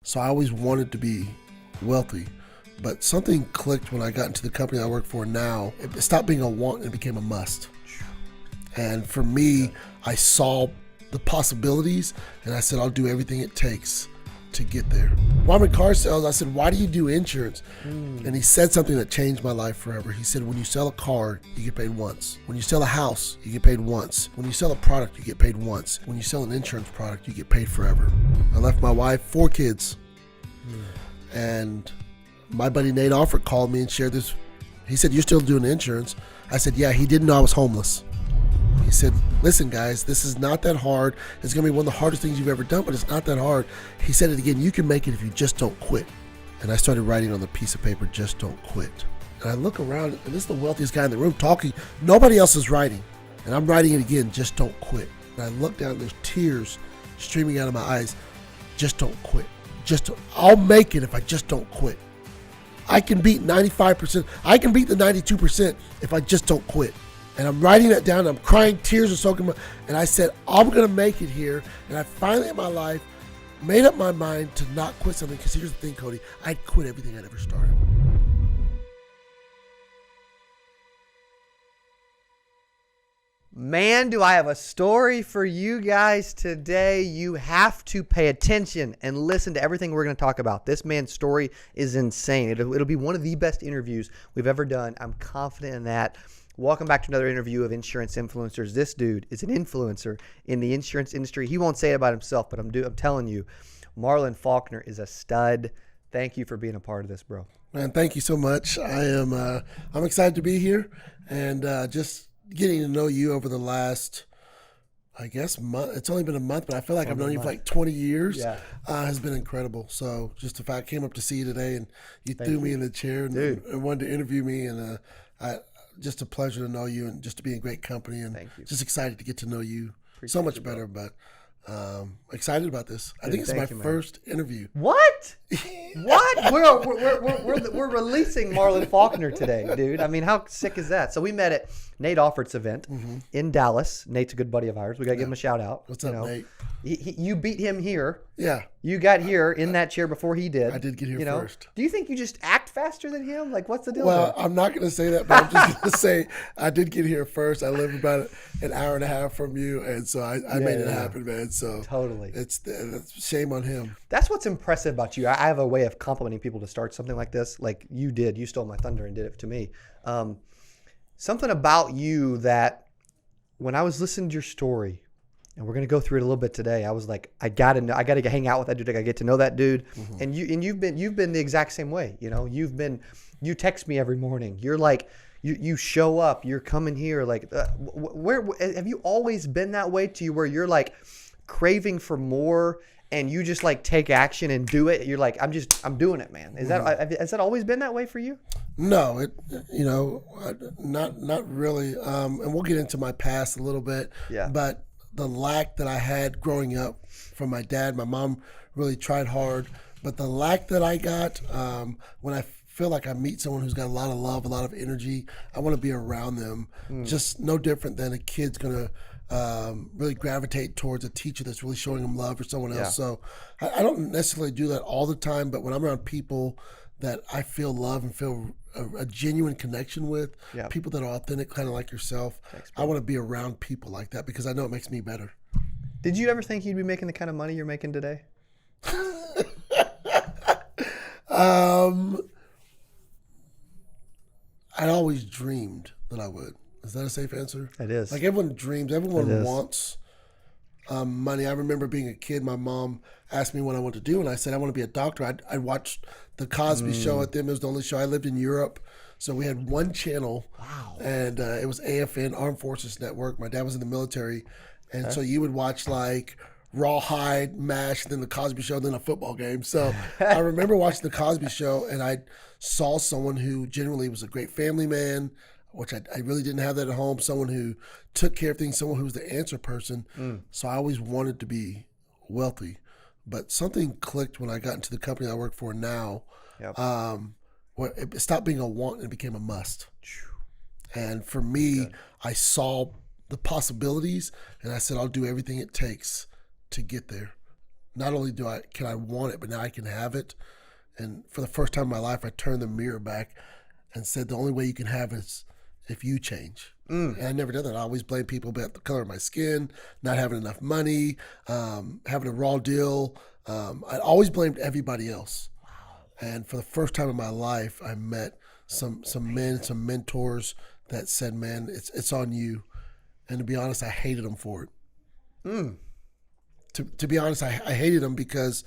So I always wanted to be wealthy. But something clicked when I got into the company I work for now. It stopped being a want and it became a must. And for me, I saw the possibilities and I said, I'll do everything it takes to get there. While I'm in car sales, I said, why do you do insurance? And he said something that changed my life forever. He said, when you sell a car, you get paid once. When you sell a house, you get paid once. When you sell a product, you get paid once. When you sell an insurance product, you get paid forever. I left my wife, 4 kids. And my buddy Nate Offord called me and shared this. He said, you're still doing insurance? I said, yeah. He didn't know I was homeless. He said, listen, guys, this is not that hard. It's going to be one of the hardest things you've ever done, but it's not that hard. He said it again, you can make it if you just don't quit. And I started writing on the piece of paper, just don't quit. And I look around, and this is the wealthiest guy in the room talking. Nobody else is writing. And I'm writing it again, just don't quit. And I look down, and there's tears streaming out of my eyes. Just don't quit. I'll make it if I just don't quit. I can beat 95%. I can beat the 92% if I just don't quit. And I'm writing that down. I'm crying. Tears are soaking. And I said, I'm going to make it here. And I finally in my life made up my mind to not quit something. Because here's the thing, Cody. I'd quit everything I'd ever started. Man, do I have a story for you guys today. You have to pay attention and listen to everything we're going to talk about. This man's story is insane. It'll be one of the best interviews we've ever done. I'm confident in that. Welcome back to another interview of Insurance Influencers. This dude is an influencer in the insurance industry. He won't say it about himself, but I'm telling you, Marlin Faulkner is a stud. Thank you for being a part of this, bro. Man, thank you so much. I'm excited to be here and just getting to know you over the last, I guess, month. It's only been a month, but I feel like I've known you for like 20 years. Yeah. Has been incredible. So just the fact I came up to see you today and you threw me in the chair and wanted to interview me, and just a pleasure to know you and just to be in great company, and just excited to get to know you so much better. But excited about this. I think it's my first interview. What? What? We're releasing Marlin Faulkner today, dude. I mean, how sick is that? So we met at Nate Offord's event in Dallas. Nate's a good buddy of ours. We got to give him a shout out. What's up, Nate? You beat him here. Yeah. You got here in that chair before he did. I did get here first. Do you think you just act faster than him? Like, what's the deal? Well, I'm not going to say that, but I'm just going to say I did get here first. I live about an hour and a half from you, and so I made it happen, man. So totally, it's shame on him. That's what's impressive about you. I have a way of complimenting people to start something like this, like you did. You stole my thunder and did it to me. Something about you that when I was listening to your story, and we're gonna go through it a little bit today, I was like, I gotta hang out with that dude. I gotta get to know that dude. And you've been the exact same way. You text me every morning. You're like, you show up. You're coming here. Like, where have you always been that way to you, where you're like craving for more and you just like take action and do it? You're like, I'm doing it, man. Has that always been that way for you? No, not really. And we'll get into my past a little bit. Yeah. But the lack that I had growing up from my dad, my mom really tried hard, but the lack that I got when I feel like I meet someone who's got a lot of love, a lot of energy, I want to be around them. Just no different than a kid's going to really gravitate towards a teacher that's really showing them love or someone else. So I don't necessarily do that all the time, but when I'm around people that I feel love and feel a genuine connection with, people that are authentic, kind of like yourself, I want to be around people like that because I know it makes me better. Did you ever think you'd be making the kind of money you're making today? I always dreamed that I would. Is that a safe answer? It is. Like everyone dreams, everyone wants money. I remember being a kid, my mom asked me what I wanted to do, and I said, I want to be a doctor. I watched the Cosby Show at them. It was the only show. I lived in Europe, so we had one channel. Wow. And it was AFN, Armed Forces Network. My dad was in the military, and so you would watch like Rawhide, MASH, then the Cosby Show, then a football game. So I remember watching the Cosby Show, and I saw someone who generally was a great family man, which I really didn't have that at home, someone who took care of things, someone who was the answer person. So I always wanted to be wealthy. But something clicked when I got into the company I work for now, where it stopped being a want and it became a must. And for me, I saw the possibilities, and I said, I'll do everything it takes to get there. not only can I want it, but now I can have it. And for the first time in my life, I turned the mirror back and said, the only way you can have it is if you change. And I never did that. I always blamed people about the color of my skin, not having enough money, having a raw deal. I always blamed everybody else. And for the first time in my life, I met some men, some mentors that said, man, it's on you. And to be honest, I hated them for it. To be honest, I hated them because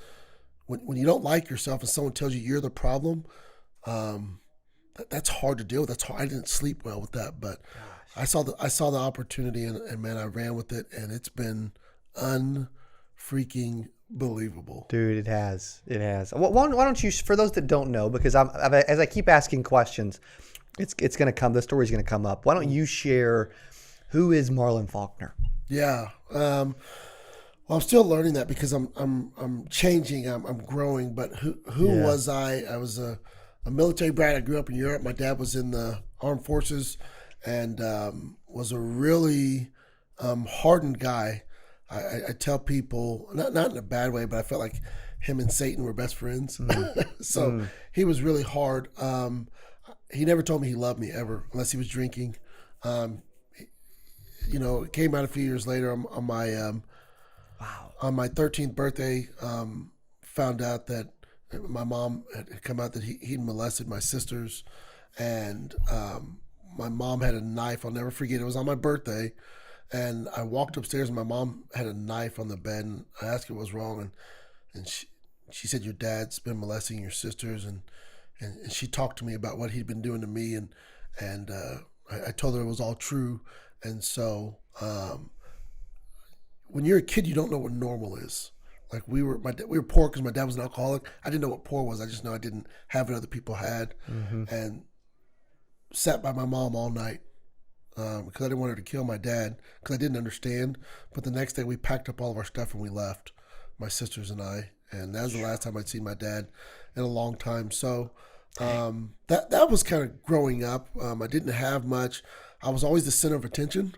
when you don't like yourself and someone tells you you're the problem, that's hard to deal with. That's hard. I didn't sleep well with that, but I saw the opportunity and man, I ran with it, and it's been unfreaking believable. Dude, it has. Well, why don't you, for those that don't know, because as I keep asking questions, it's going to come. The story's going to come up. Why don't you share who is Marlin Faulkner? Yeah. Well, I'm still learning that because I'm changing. I'm growing. But who was I? I was a military brat. I grew up in Europe. My dad was in the armed forces and was a really hardened guy. I tell people, not in a bad way, but I felt like him and Satan were best friends. So he was really hard. He never told me he loved me ever, unless he was drinking. It came out a few years later on my 13th birthday. Found out that my mom had come out that he'd molested my sisters, and my mom had a knife. I'll never forget. It was on my birthday. And I walked upstairs and my mom had a knife on the bed, and I asked her what was wrong, and she said, your dad's been molesting your sisters, and she talked to me about what he'd been doing to me, and I told her it was all true. And so when you're a kid, you don't know what normal is. Like we were poor because my dad was an alcoholic. I didn't know what poor was. I just know I didn't have what other people had, and sat by my mom all night. Because I didn't want her to kill my dad, because I didn't understand. But the next day we packed up all of our stuff and we left, my sisters and I. And that was the last time I'd seen my dad in a long time. So that was kind of growing up. I didn't have much. I was always the center of attention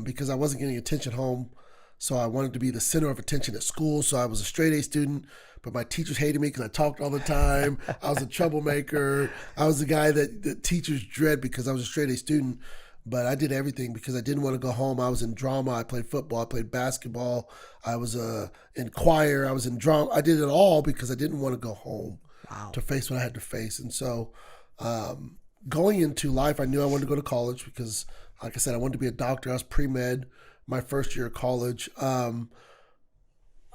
because I wasn't getting attention home. So I wanted to be the center of attention at school. So I was a straight A student, but my teachers hated me because I talked all the time. I was a troublemaker. I was the guy that teachers dread because I was a straight A student. But I did everything because I didn't want to go home. I was in drama. I played football. I played basketball. I was in choir. I was in drama. I did it all because I didn't want to go home to face what I had to face. And so going into life, I knew I wanted to go to college because, like I said, I wanted to be a doctor. I was pre-med my first year of college. I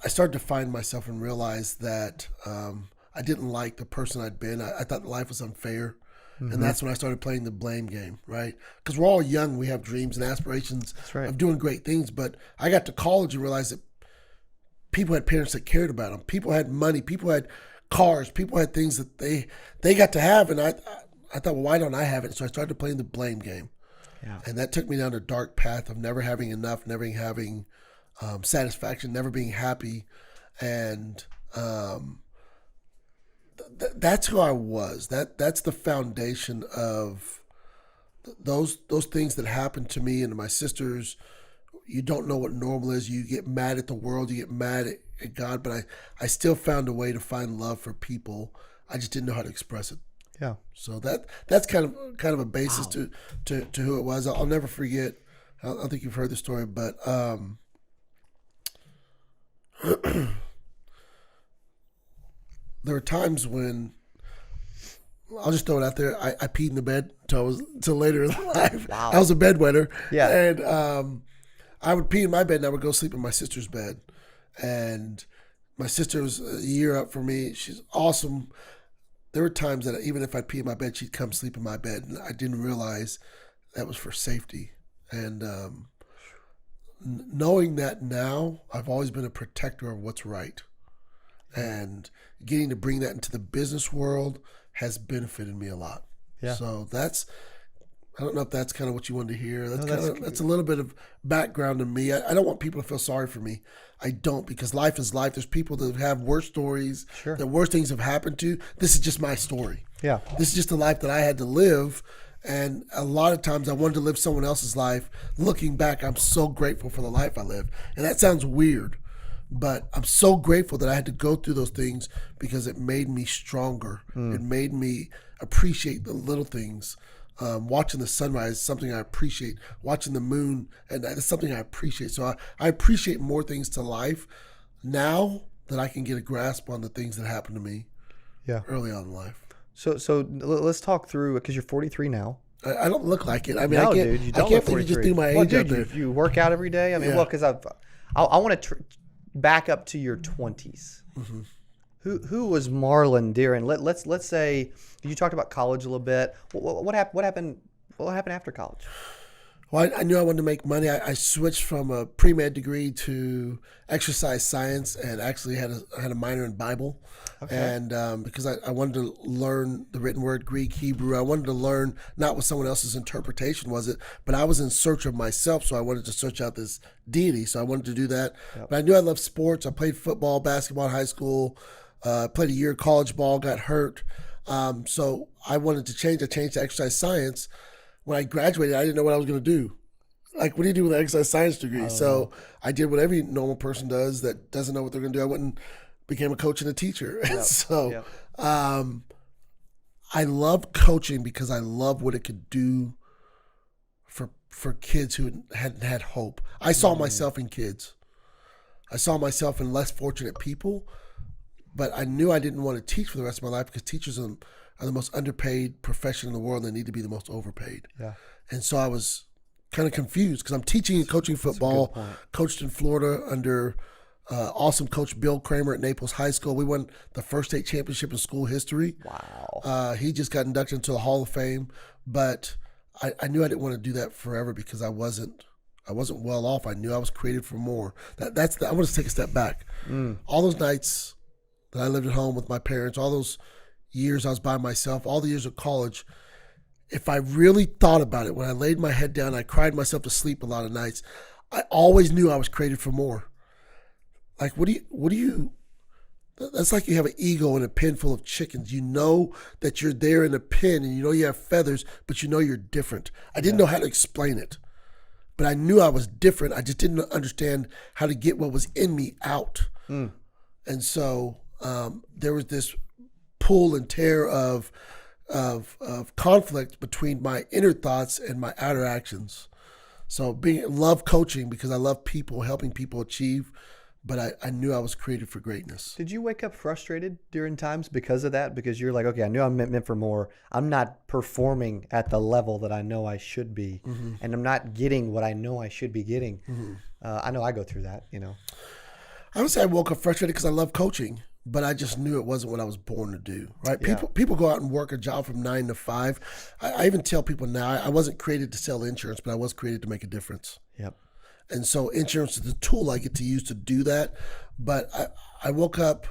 started to find myself and realize that I didn't like the person I'd been. I thought life was unfair. And that's when I started playing the blame game, right? Because we're all young. We have dreams and aspirations of doing great things. But I got to college and realized that people had parents that cared about them. People had money. People had cars. People had things that they got to have. And I thought, well, why don't I have it? So I started playing the blame game. Yeah. And that took me down a dark path of never having enough, never having satisfaction, never being happy. And that's who I was. That's the foundation of those things that happened to me and to my sisters. You don't know what normal is. You get mad at the world. You get mad at God. But I still found a way to find love for people. I just didn't know how to express it. Yeah. So that's kind of a basis to who it was. I'll never forget. I don't think you've heard the story, but there were times when, I'll just throw it out there, I peed in the bed till later in life. Wow. I was a bedwetter. Yeah. And I would pee in my bed and I would go sleep in my sister's bed. And my sister was a year up for me. She's awesome. There were times that even if I'd pee in my bed, she'd come sleep in my bed. And I didn't realize that was for safety. And knowing that now, I've always been a protector of what's right. And getting to bring that into the business world has benefited me a lot. Yeah. So I don't know if that's kind of what you wanted to hear. That's a little bit of background to me. I don't want people to feel sorry for me. I don't, because life is life. There's people that have worse stories, that worse things have happened to. This is just my story. Yeah. This is just the life that I had to live. And a lot of times I wanted to live someone else's life. Looking back, I'm so grateful for the life I lived. And that sounds weird. But I'm so grateful that I had to go through those things because it made me stronger. It made me appreciate the little things. Watching the sunrise is something I appreciate. Watching the moon, and that's something I appreciate. So I appreciate more things to life now that I can get a grasp on the things that happened to me early on in life. So let's talk through, because you're 43 now. I don't look like it. I mean, No, I can't, dude, you don't I can't look believe you just 43. threw my Well, age out dude, there. you work out every day. I mean, well, because I want to back up to your 20s. Mm-hmm. Who was Marlin during? Let's say you talked about college a little bit. What happened? What happened after college? Well, I knew I wanted to make money. I switched from a pre-med degree to exercise science, and actually had a minor in Bible. Okay. And because I wanted to learn the written word, Greek, Hebrew, I wanted to learn not what someone else's interpretation was, but I was in search of myself, so I wanted to search out this deity. So I wanted to do that. Yep. But I knew I loved sports. I played football, basketball in high school. Played a year of college ball, got hurt. So I wanted to change. I changed to exercise science. When I graduated, I didn't know what I was going to do. Like, what do you do with an exercise science degree? So I did what every normal person does that doesn't know what they're going to do. I went and became a coach and a teacher. Yep. So I love coaching because I love what it could do for kids who hadn't had hope. I saw myself in kids. I saw myself in less fortunate people, but I knew I didn't want to teach for the rest of my life because teachers are the most underpaid profession in the world. And they need to be the most overpaid. Yeah. And so I was kind of confused because I'm teaching and coaching football, coached in Florida under awesome coach Bill Kramer at Naples High School. We won the first state championship in school history. Wow. He just got inducted into the Hall of Fame, but I knew I didn't want to do that forever because I wasn't well off. I knew I was created for more. I want to take a step back. All those nights that I lived at home with my parents, all those years I was by myself, all the years of college, if I really thought about it, when I laid my head down, I cried myself to sleep a lot of nights. I always knew I was created for more. Like, that's like you have an eagle in a pen full of chickens. You know that you're there in a pen and you know you have feathers, but you know you're different. I didn't know how to explain it, but I knew I was different. I just didn't understand how to get what was in me out. And so there was this pull and tear of conflict between my inner thoughts and my outer actions. So love coaching because I love people, helping people achieve, but I knew I was created for greatness. Did you wake up frustrated during times because of that? Because you're like, okay, I knew I'm meant for more. I'm not performing at the level that I know I should be, and I'm not getting what I know I should be getting. I know I go through that, I would say I woke up frustrated because I love coaching, but I just knew it wasn't what I was born to do, right? People go out and work a job from 9 to 5. I even tell people now, I wasn't created to sell insurance, but I was created to make a difference. Yep. And so insurance is the tool I get to use to do that. But I woke up,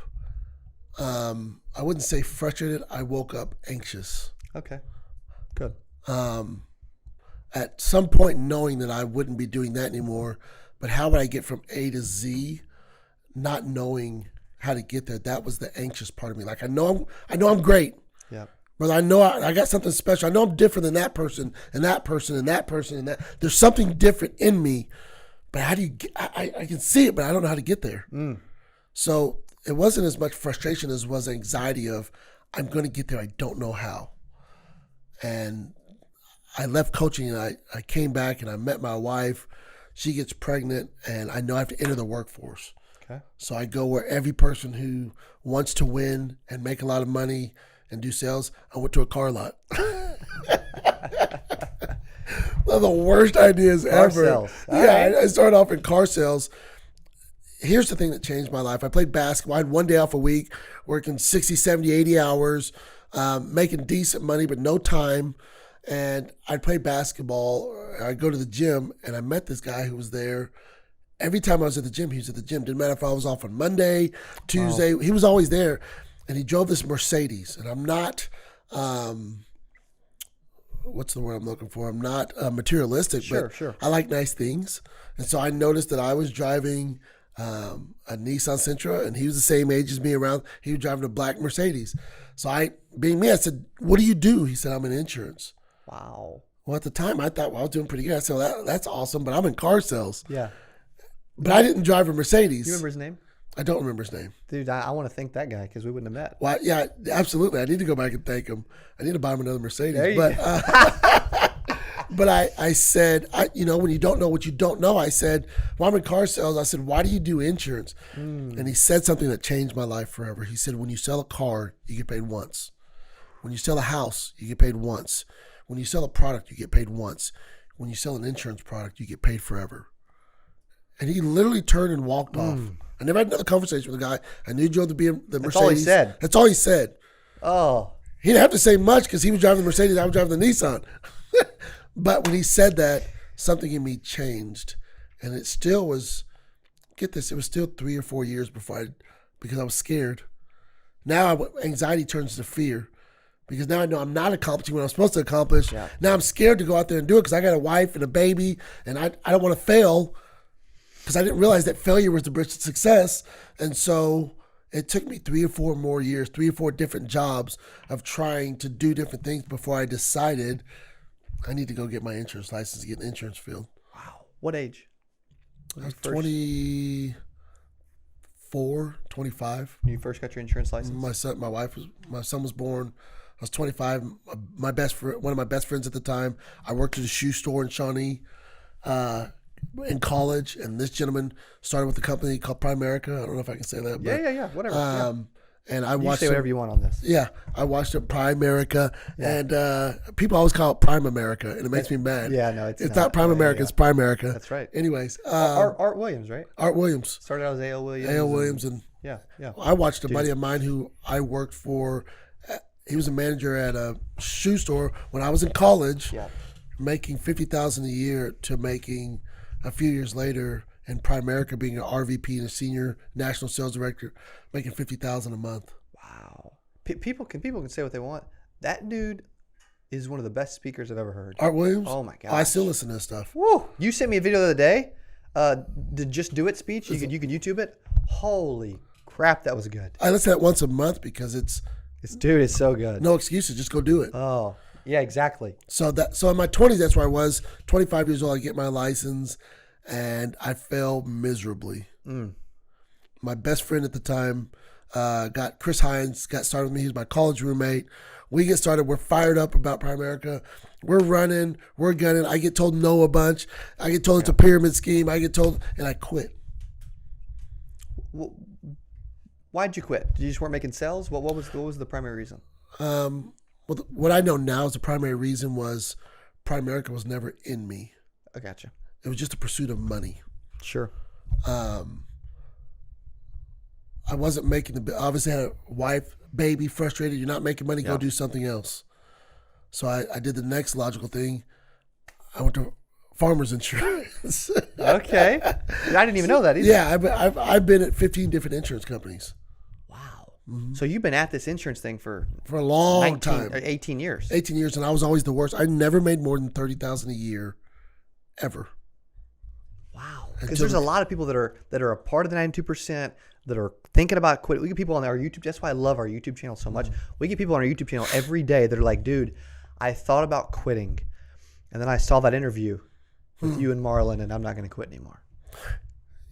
I wouldn't say frustrated, I woke up anxious. Okay, good. At some point knowing that I wouldn't be doing that anymore, but how would I get from A to Z, not knowing how to get there? That was the anxious part of me. Like, I know I'm great. Yeah. But I know I got something special. I know I'm different than that person and that person and that person and that. There's something different in me. But how do you get, I can see it, but I don't know how to get there. So it wasn't as much frustration as was anxiety of, I'm going to get there. I don't know how. And I left coaching and I came back and I met my wife. She gets pregnant and I know I have to enter the workforce. Okay. So I go where every person who wants to win and make a lot of money and do sales, I went to a car lot. One of the worst ideas ever. Sales. I started off in car sales. Here's the thing that changed my life. I played basketball. I had one day off a week, working 60, 70, 80 hours, making decent money, but no time. And I'd play basketball. I'd go to the gym, and I met this guy who was there. Every time I was at the gym, he was at the gym. Didn't matter if I was off on Monday, Tuesday. Wow. He was always there. And he drove this Mercedes. And I'm not, what's the word I'm looking for? I'm not materialistic, but I like nice things. And so I noticed that I was driving a Nissan Sentra, and he was the same age as me around. He was driving a black Mercedes. So being me, I said, what do you do? He said, I'm in insurance. Wow. Well, at the time, I thought, I was doing pretty good. I said, that's awesome, but I'm in car sales. Yeah. But I didn't drive a Mercedes. Do you remember his name? I don't remember his name. Dude, I want to thank that guy because we wouldn't have met. Well, yeah, absolutely. I need to go back and thank him. I need to buy him another Mercedes. There you But go. but I said, when you don't know what you don't know, I said, well, I'm in car sales. I said, why do you do insurance? And he said something that changed my life forever. He said, when you sell a car, you get paid once. When you sell a house, you get paid once. When you sell a product, you get paid once. When you sell an insurance product, you get paid forever. And he literally turned and walked off. I never had another conversation with the guy. I knew he drove the Mercedes. That's all he said. That's all he said. Oh. He didn't have to say much because he was driving the Mercedes. I was driving the Nissan. But when he said that, something in me changed. And it still was, get this, it was still 3 or 4 years because I was scared. Now anxiety turns to fear. Because now I know I'm not accomplishing what I'm supposed to accomplish. Yeah. Now I'm scared to go out there and do it because I got a wife and a baby, and I don't want to fail because I didn't realize that failure was the bridge to success. And so it took me 3 or 4 more years, 3 or 4 different jobs of trying to do different things before I decided I need to go get my insurance license, get in the insurance field. Wow. What age? I was 24, 25. When you first got your insurance license? My son was born. I was 25. One of my best friends at the time. I worked at a shoe store in Shawnee in college, and this gentleman started with a company called Primerica. I don't know if I can say that. But, Yeah. Whatever. And I You watched say whatever you want on this. Yeah, I watched it Primerica, and people always call it Prime America, and it makes me mad. Yeah, no, it's not Prime America. It's Primerica. That's right. Anyways, Art Williams, right? Art Williams, Started out as A.L. Williams. A.L. Williams, and Yeah. I watched a buddy of mine who I worked for. He was a manager at a shoe store when I was in college, making $50,000 a year to making a few years later in Primerica being an RVP and a senior national sales director, making $50,000 a month. Wow. People can say what they want. That dude is one of the best speakers I've ever heard. Art Williams? Oh my god. I still listen to his stuff. Woo! You sent me a video the other day. The Just Do It speech. You can YouTube it. Holy crap, that was good. I listen to it once a month because it's so good. no excuses. Just go do it. Oh, yeah, exactly. So in my 20s, that's where I was. 25 years old, I get my license, and I failed miserably. My best friend at the time, Chris Hines, got started with me. He was my college roommate. We get started. We're fired up about Primerica. We're running. We're gunning. I get told no a bunch. I get told it's a pyramid scheme. I get told, and I quit. Why'd you quit? You just weren't making sales? What was the primary reason? Well, what I know now is the primary reason was Primerica was never in me. I gotcha. It was just a pursuit of money. Sure. I wasn't making obviously had a wife, baby, frustrated. You're not making money, go do something else. So I did the next logical thing. I went to farmer's insurance. Okay. I didn't even know that either. Yeah, I've been at 15 different insurance companies. Wow. So you've been at this insurance thing for a long time. 18 years. 18 years, and I was always the worst. I never made more than $30,000 a year, ever. Wow. Because there's a lot of people that are a part of the 92% that are thinking about quitting. We get people on our YouTube. That's why I love our YouTube channel so much. We get people on our YouTube channel every day that are like, dude, I thought about quitting, and then I saw that interview with you and Marlin, and I'm not going to quit anymore.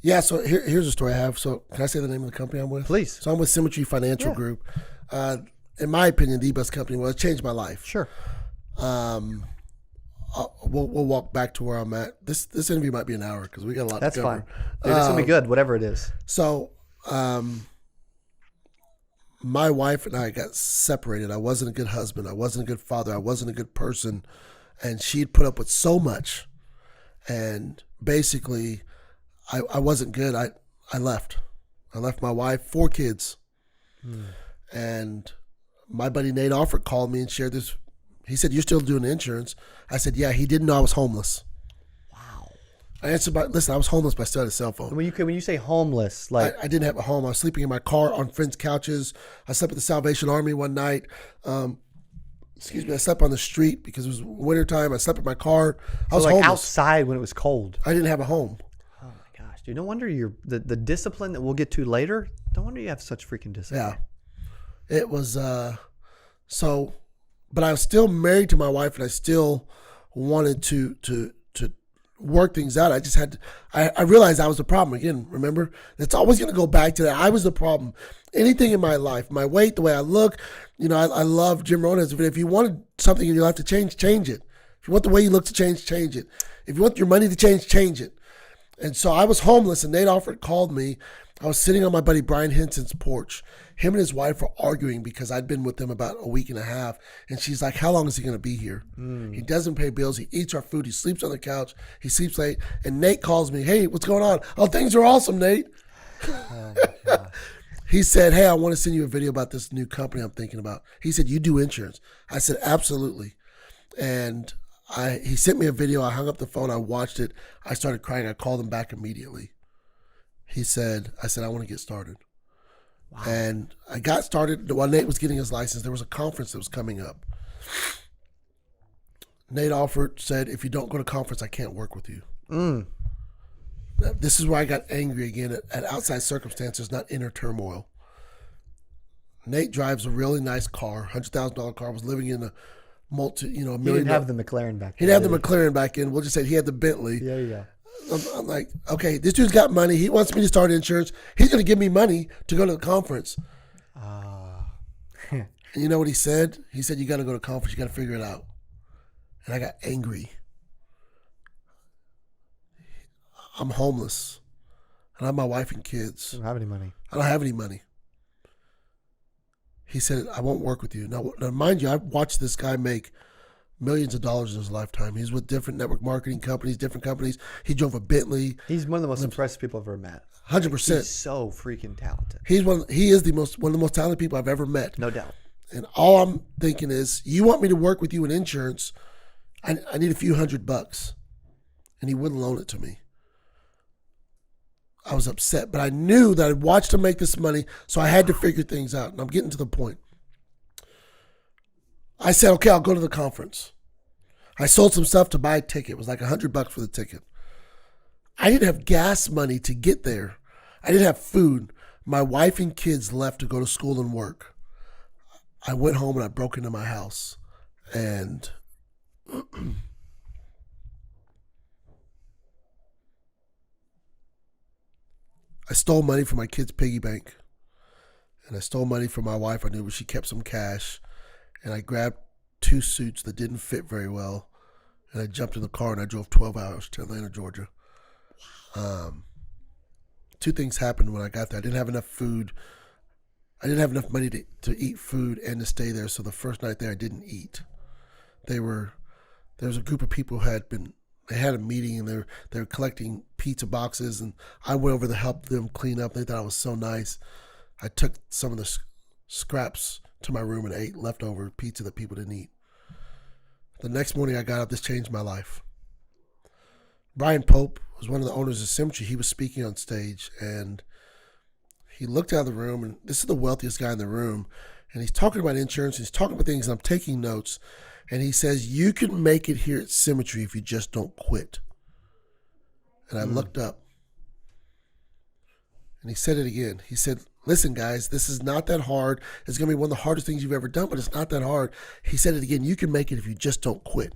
Yeah, so here's a story I have. So can I say the name of the company I'm with? Please. So I'm with Symmetry Financial Group. In my opinion, the best company. Well, it changed my life. Sure. We'll walk back to where I'm at. This interview might be an hour because we got a lot to cover. That's fine. Dude, this will be good, whatever it is. So my wife and I got separated. I wasn't a good husband. I wasn't a good father. I wasn't a good person. And she'd put up with so much. And basically, I wasn't good. I left. I left my wife, 4 kids. And my buddy Nate Offord called me and shared this. He said, "You're still doing insurance?" I said, "Yeah." He didn't know I was homeless. Wow. I answered, listen, I was homeless, but I still had a cell phone. When you say homeless, like I didn't have a home. I was sleeping in my car on friends' couches. I slept at the Salvation Army one night. I slept on the street because it was wintertime. I slept in my car. I was homeless. outside when it was cold. I didn't have a home. Oh my gosh, dude! No wonder you're the discipline that we'll get to later. No wonder you have such freaking discipline. Yeah, it was but I was still married to my wife, and I still wanted to work things out. I just had to, I realized I was the problem. Again, remember? It's always going to go back to that. I was the problem. Anything in my life, my weight, the way I look, I love Jim Rohn's. If you wanted something in your life to change, change it. If you want the way you look to change it. If you want your money to change it. And so I was homeless, and Nate Alford called me. I was sitting on my buddy Brian Henson's porch. Him and his wife were arguing because I'd been with them about a week and a half. And she's like, how long is he going to be here? He doesn't pay bills. He eats our food. He sleeps on the couch. He sleeps late. And Nate calls me, hey, what's going on? Oh, things are awesome, Nate. Oh my gosh. He said, hey, I want to send you a video about this new company I'm thinking about. He said, you do insurance? I said, absolutely. And he sent me a video. I hung up the phone. I watched it. I started crying. I called him back immediately. I said, I want to get started. Wow. And I got started while Nate was getting his license. There was a conference that was coming up. Nate Alford said, if you don't go to conference, I can't work with you. Now, this is where I got angry again at outside circumstances, not inner turmoil. Nate drives a really nice car, $100,000 car, was living in a million. He didn't have the McLaren back then. He'd have the McLaren back in. We'll just say he had the Bentley. Yeah, yeah. I'm like, okay, this dude's got money. He wants me to start insurance. He's going to give me money to go to the conference. And you know what he said? He said, you got to go to conference. You got to figure it out. And I got angry. I'm homeless. And I have my wife and kids. I don't have any money. I don't have any money. He said, I won't work with you. Now mind you, I've watched this guy make millions of dollars in his lifetime. He's with different network marketing companies, different companies. He drove a Bentley. He's one of the most impressive people I've ever met. 100%. He's so freaking talented. He is one of the most talented people I've ever met. No doubt. And all I'm thinking is, you want me to work with you in insurance? I need a few $100. And he wouldn't loan it to me. I was upset, but I knew that I'd watched him make this money, so I had to figure things out. And I'm getting to the point. I said, okay, I'll go to the conference. I sold some stuff to buy a ticket. It was like $100 for the ticket. I didn't have gas money to get there. I didn't have food. My wife and kids left to go to school and work. I went home and I broke into my house. And I stole money from my kids' piggy bank. And I stole money from my wife. I knew she kept some cash. And I grabbed 2 suits that didn't fit very well. And I jumped in the car and I drove 12 hours to Atlanta, Georgia. 2 things happened when I got there. I didn't have enough food. I didn't have enough money to eat food and to stay there. So the first night there, I didn't eat. There was a group of people who they had a meeting and they were collecting pizza boxes. And I went over to help them clean up. They thought I was so nice. I took some of the scraps to my room and ate leftover pizza that people didn't eat. The next morning I got up. This changed my life. Brian Pope was one of the owners of Symmetry. He was speaking on stage and he looked out of the room, and this is the wealthiest guy in the room, and he's talking about insurance. He's talking about things, and I'm taking notes. And he says, you can make it here at Symmetry if you just don't quit. And I looked up and he said it again. He said, listen, guys, this is not that hard. It's going to be one of the hardest things you've ever done, but it's not that hard. He said it again. You can make it if you just don't quit.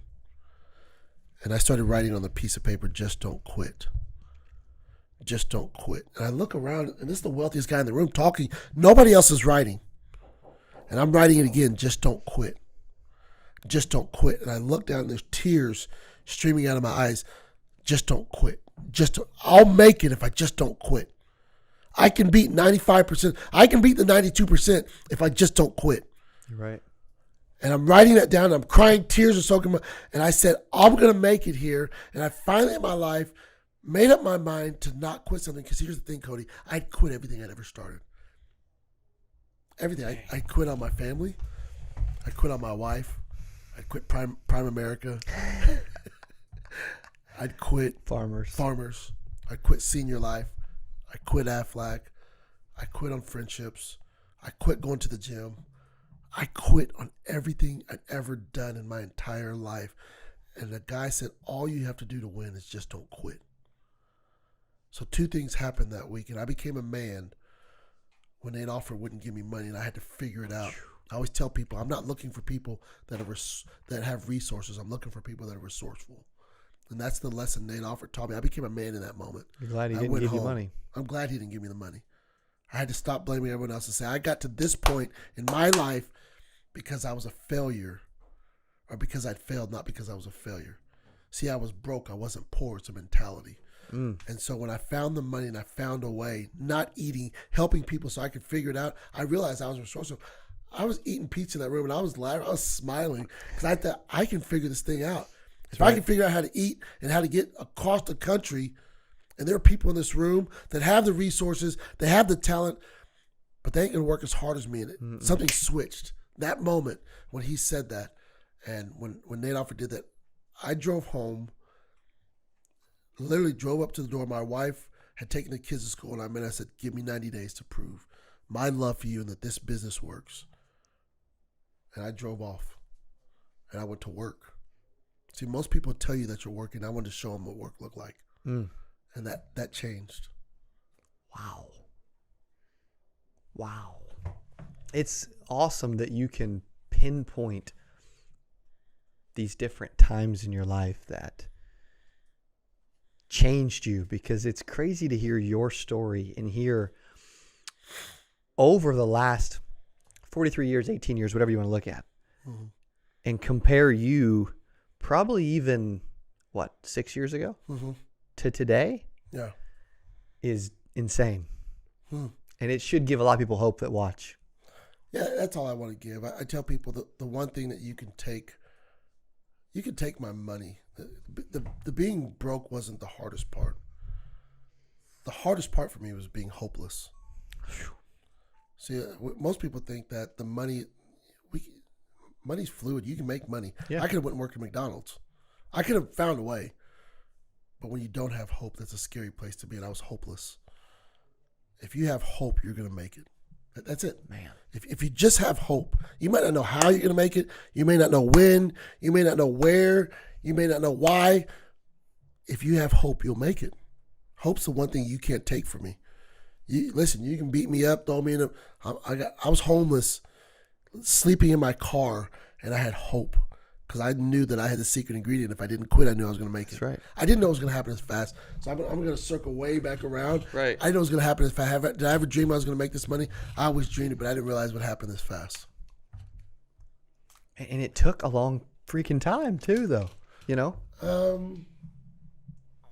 And I started writing on the piece of paper, just don't quit. Just don't quit. And I look around, and this is the wealthiest guy in the room talking. Nobody else is writing. And I'm writing it again, just don't quit. Just don't quit. And I look down, and there's tears streaming out of my eyes. Just don't quit. I'll make it if I just don't quit. I can beat 95%. I can beat the 92% if I just don't quit. You're right. And I'm writing that down. I'm crying. Tears are soaking and I said, I'm going to make it here. And I finally in my life made up my mind to not quit something. Because here's the thing, Cody. I'd quit everything I'd ever started. Everything. I'd quit on my family. I'd quit on my wife. I'd quit Prime America. I'd quit farmers. I'd quit Senior Life. I quit Aflac. I quit on friendships. I quit going to the gym. I quit on everything I'd ever done in my entire life. And the guy said, all you have to do to win is just don't quit. So 2 things happened that week, and I became a man when Nate Alford wouldn't give me money, and I had to figure it out. I always tell people, I'm not looking for people that have resources. I'm looking for people that are resourceful. And that's the lesson Nate Alford taught me. I became a man in that moment. You're glad he I didn't went give you home. money. I'm glad he didn't give me the money. I had to stop blaming everyone else and say, I got to this point in my life because I was a failure, or because I'd failed, not because I was a failure. See, I was broke. I wasn't poor. It's a mentality. And so when I found the money and I found a way, not eating, helping people so I could figure it out, I realized I was resourceful. I was eating pizza in that room and I was laughing. I was smiling because I thought I can figure this thing out. If I can figure out how to eat and how to get across the country, and there are people in this room that have the resources, they have the talent, but they ain't going to work as hard as me. And something switched. That moment when he said that, and when Nate Alford did that, I drove home, literally drove up to the door. My wife had taken the kids to school, and I said, give me 90 days to prove my love for you and that this business works. And I drove off, and I went to work. See, most people tell you that you're working. I wanted to show them what work looked like. And that changed. Wow. It's awesome that you can pinpoint these different times in your life that changed you, because it's crazy to hear your story and hear over the last 43 years, 18 years, whatever you want to look at, and compare you probably even, 6 years ago to today is insane. And it should give a lot of people hope that watch. Yeah, that's all I want to give. I tell people that the one thing that you can take my money. The being broke wasn't the hardest part. The hardest part for me was being hopeless. See, most people think that the money's fluid. You can make money. Yeah. I could have went and worked at McDonald's. I could have found a way. But when you don't have hope, that's a scary place to be. And I was hopeless. If you have hope, you're going to make it. That's it. Man. If you just have hope, you might not know how you're going to make it. You may not know when. You may not know where. You may not know why. If you have hope, you'll make it. Hope's the one thing you can't take from me. Listen, you can beat me up, throw me in I was homeless, sleeping in my car, and I had hope because I knew that I had the secret ingredient. If I didn't quit, I knew I was going to make it. That's right. I didn't know it was going to happen as fast. So I'm going to circle way back around. Right. I didn't know it was going to happen as fast. Did I ever dream I was going to make this money? I always dreamed it, but I didn't realize what happened this fast. And it took a long freaking time too, though. You know?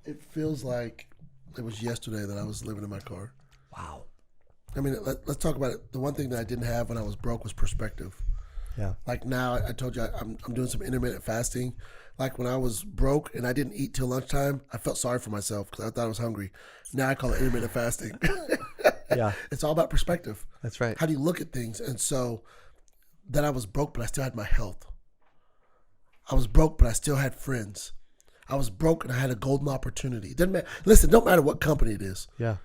It feels like it was yesterday that I was living in my car. Wow. I mean, let's talk about it. The one thing that I didn't have when I was broke was perspective. Yeah. Like now, I told you I'm doing some intermittent fasting. Like when I was broke and I didn't eat till lunchtime, I felt sorry for myself because I thought I was hungry. Now I call it intermittent fasting. Yeah. It's all about perspective. That's right. How do you look at things? And so then I was broke, but I still had my health. I was broke, but I still had friends. I was broke and I had a golden opportunity. It doesn't matter. Listen, don't matter what company it is. Yeah.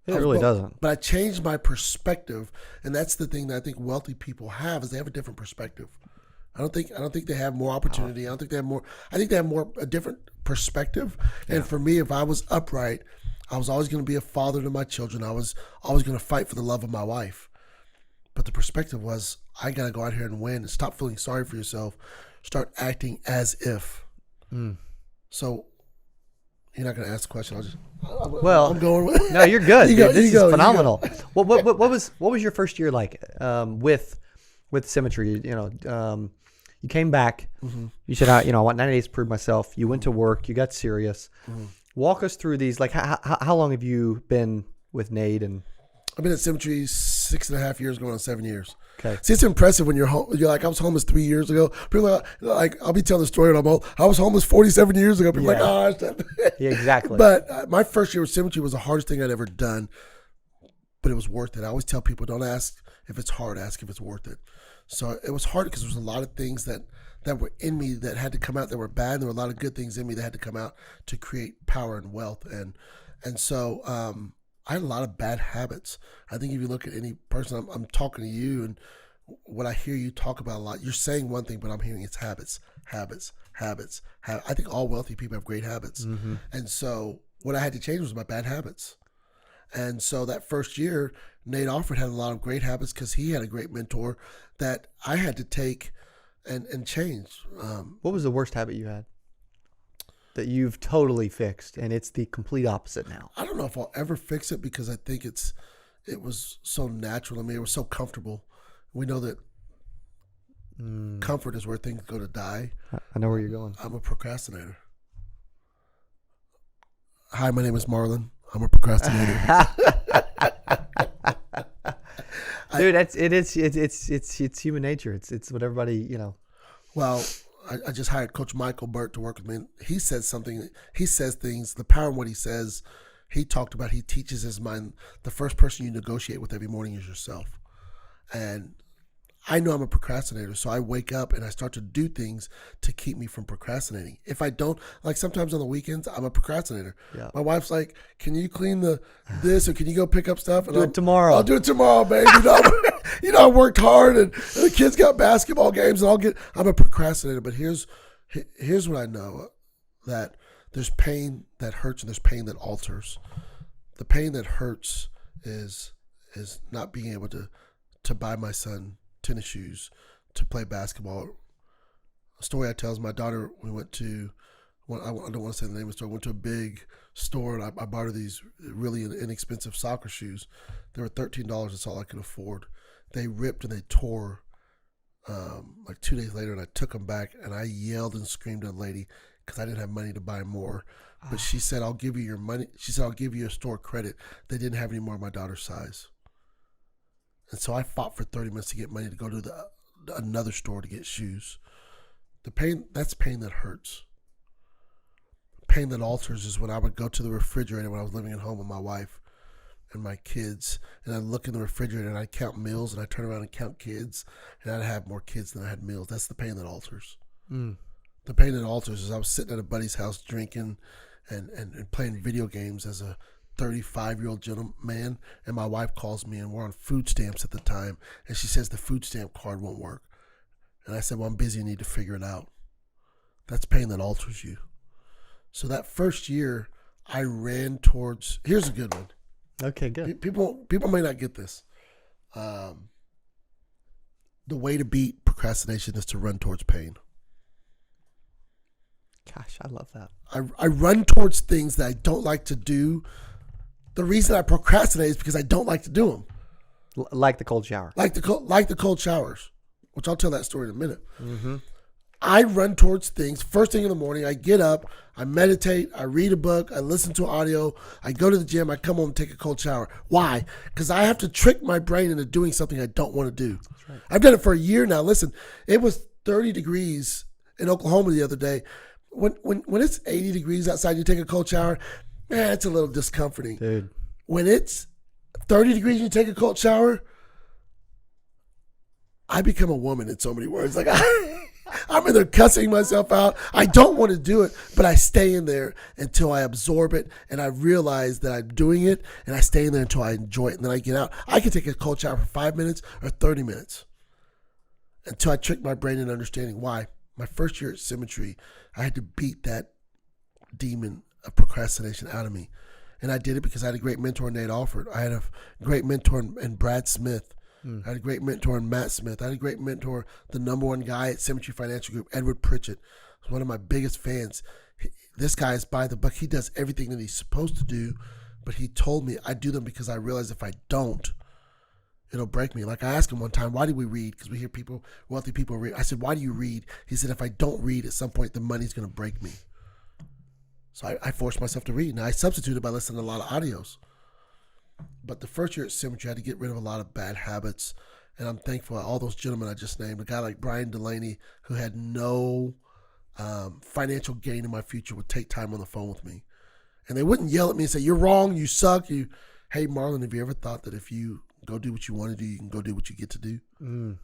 It really doesn't. But I changed my perspective, and that's the thing that I think wealthy people have is they have a different perspective. I don't think they have more opportunity. I don't think they have more. I think they have a different perspective. And for me, if I was upright, I was always going to be a father to my children. I was always going to fight for the love of my wife. But the perspective was, I got to go out here and win and stop feeling sorry for yourself. Start acting as if. So you're not going to ask the question. I'm going with it. No, you're good. This is phenomenal. What What was your first year like with Symmetry? You came back. You said, I want 90 days to prove myself. You went to work. You got serious. Walk us through these. Like, how long have you been with Nate? And I've been at Symmetry 6.5 years, going on 7 years. Okay. See, it's impressive when you're home. You're like, I was homeless 3 years ago. People are like, I'll be telling the story when I'm old. I was homeless 47 years ago. People are like, yeah, exactly. But my first year with Symmetry was the hardest thing I'd ever done, but it was worth it. I always tell people, don't ask if it's hard, ask if it's worth it. So it was hard because there was a lot of things that were in me that had to come out that were bad. There were a lot of good things in me that had to come out to create power and wealth. And so I had a lot of bad habits. I think if you look at any person, I'm talking to you, and what I hear you talk about a lot, you're saying one thing, but I'm hearing it's habits. I think all wealthy people have great habits. And so what I had to change was my bad habits. And so that first year, Nate Alford had a lot of great habits because he had a great mentor that I had to take and change. What was the worst habit you had? that you've totally fixed, and it's the complete opposite now? I don't know if I'll ever fix it because I think it was so natural. I mean, it was so comfortable. We know that comfort is where things go to die. I know where you're going. I'm a procrastinator. Hi, my name is Marlin. I'm a procrastinator. Dude, it's human nature. It's what everybody, you know. Well, I just hired Coach Michael Burt to work with me. And he says something. He says things. The power in what he says. He talked about. He teaches his mind. The first person you negotiate with every morning is yourself. And I know I'm a procrastinator, so I wake up and I start to do things to keep me from procrastinating. If I don't, like sometimes on the weekends, I'm a procrastinator. Yeah. My wife's like, "Can you clean this or can you go pick up stuff?" And Do it tomorrow. I'll do it tomorrow, babe. I worked hard and the kids got basketball games and I'm a procrastinator. But here's what I know, that there's pain that hurts and there's pain that alters. The pain that hurts is not being able to buy my son tennis shoes to play basketball. A story I tell is my daughter, we went to, I don't want to say the name of the store, went to a big store and I bought her these really inexpensive soccer shoes. They were $13. That's all I could afford. They ripped and they tore like 2 days later, and I took them back and I yelled and screamed at the lady because I didn't have money to buy more. But she said, "I'll give you your money." She said, "I'll give you a store credit." They didn't have any more of my daughter's size. And so I fought for 30 minutes to get money to go to another store to get shoes. That's pain that hurts. Pain that alters is when I would go to the refrigerator when I was living at home with my wife and my kids, and I'd look in the refrigerator and I'd count meals, and I'd turn around and count kids, and I'd have more kids than I had meals. That's the pain that alters. The pain that alters is I was sitting at a buddy's house drinking and playing video games as a 35-year-old gentleman, and my wife calls me, and we're on food stamps at the time, and she says the food stamp card won't work. And I said, "Well, I'm busy, I need to figure it out." That's pain that alters you. So that first year, I ran towards, here's a good one. Okay, good. People may not get this. The way to beat procrastination is to run towards pain. Gosh, I love that. I run towards things that I don't like to do. The reason I procrastinate is because I don't like to do them. Like the cold shower. Like the cold showers, which I'll tell that story in a minute. Mm-hmm. I run towards things. First thing in the morning, I get up, I meditate, I read a book, I listen to audio, I go to the gym, I come home and take a cold shower. Why? Because I have to trick my brain into doing something I don't want to do. That's right. I've done it for a year now. Listen, it was 30 degrees in Oklahoma the other day. When it's 80 degrees outside, you take a cold shower, man, it's a little discomforting. Dude. When it's 30 degrees and you take a cold shower, I become a woman in so many words. Like I'm in there cussing myself out. I don't want to do it, but I stay in there until I absorb it and I realize that I'm doing it, and I stay in there until I enjoy it, and then I get out. I can take a cold shower for 5 minutes or 30 minutes until I trick my brain into understanding why. My first year at Symmetry, I had to beat that demon of procrastination out of me. And I did it because I had a great mentor in Nate Alford. I had a great mentor in Brad Smith. I had a great mentor in Matt Smith. I had a great mentor, the number one guy at Symmetry Financial Group, Edward Pritchett. He's one of my biggest fans. This guy is by the book. He does everything that he's supposed to do, but he told me I do them because I realize if I don't, it'll break me. Like I asked him one time, why do we read? Because we hear wealthy people read. I said, why do you read? He said, if I don't read, at some point the money's going to break me. So I forced myself to read. Now I substituted by listening to a lot of audios. But the first year at Symmetry, I had to get rid of a lot of bad habits. And I'm thankful all those gentlemen I just named. A guy like Brian Delaney, who had no financial gain in my future, would take time on the phone with me. And they wouldn't yell at me and say, "You're wrong, you suck." Hey, Marlon, have you ever thought that if you go do what you want to do, you can go do what you get to do?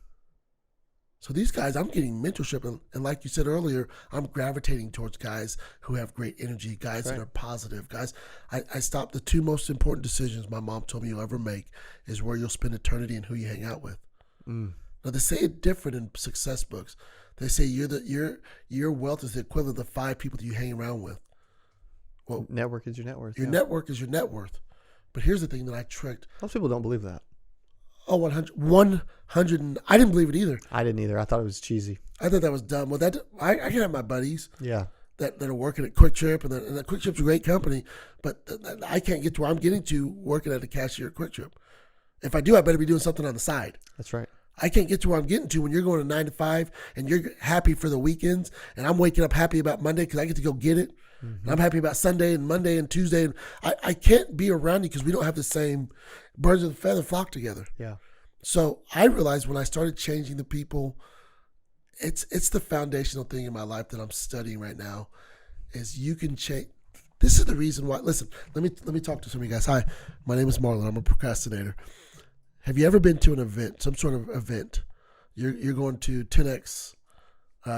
So these guys, I'm getting mentorship. And like you said earlier, I'm gravitating towards guys who have great energy, guys that are positive, guys. I stopped the two most important decisions my mom told me you'll ever make is where you'll spend eternity and who you hang out with. Now, they say it different in success books. They say your wealth is the equivalent of the 5 people that you hang around with. Well, network is your net worth. Your network is your net worth. But here's the thing that I tricked. Most people don't believe that. Oh, 100. I didn't believe it either. I didn't either. I thought it was cheesy. I thought that was dumb. Well, I can have my buddies. Yeah. that are working at Quick Trip, and that Quick Trip's a great company, but I can't get to where I'm getting to working at a cashier at Quick Trip. If I do, I better be doing something on the side. That's right. I can't get to where I'm getting to when you're going to 9 to 5 and you're happy for the weekends, and I'm waking up happy about Monday because I get to go get it. And I'm happy about Sunday and Monday and Tuesday. And I can't be around you because we don't have the same birds of the feather flock together. Yeah. So I realized when I started changing the people, it's the foundational thing in my life that I'm studying right now, is you can change. This is the reason why. Listen, let me talk to some of you guys. Hi, my name is Marlin. I'm a procrastinator. Have you ever been to an event, some sort of event? You're going to 10X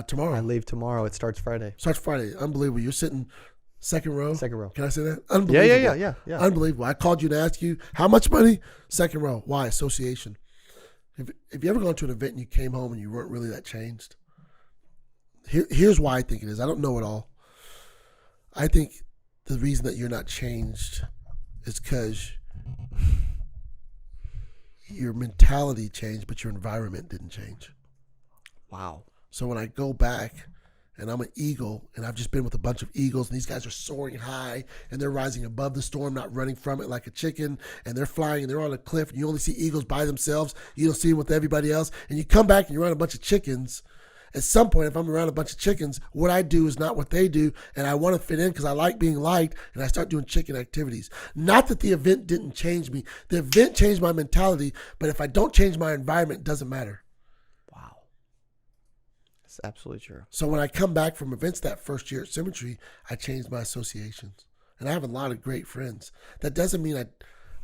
tomorrow. I leave tomorrow. It starts Friday. Starts Friday. Unbelievable. You're sitting second row. Second row. Can I say that? Unbelievable. Yeah. Unbelievable. I called you to ask you how much money? Second row. Why? Association. Have you ever gone to an event and you came home and you weren't really that changed? Here's why I think it is. I don't know it all. I think the reason that you're not changed is because your mentality changed, but your environment didn't change. Wow. So when I go back and I'm an eagle and I've just been with a bunch of eagles and these guys are soaring high and they're rising above the storm, not running from it like a chicken, and they're flying and they're on a cliff and you only see eagles by themselves. You don't see them with everybody else. And you come back and you're around a bunch of chickens. At some point, if I'm around a bunch of chickens, what I do is not what they do, and I want to fit in because I like being liked, and I start doing chicken activities. Not that the event didn't change me. The event changed my mentality, but if I don't change my environment, it doesn't matter. Wow. That's absolutely true. So when I come back from events that first year at Symmetry, I changed my associations. And I have a lot of great friends. That doesn't mean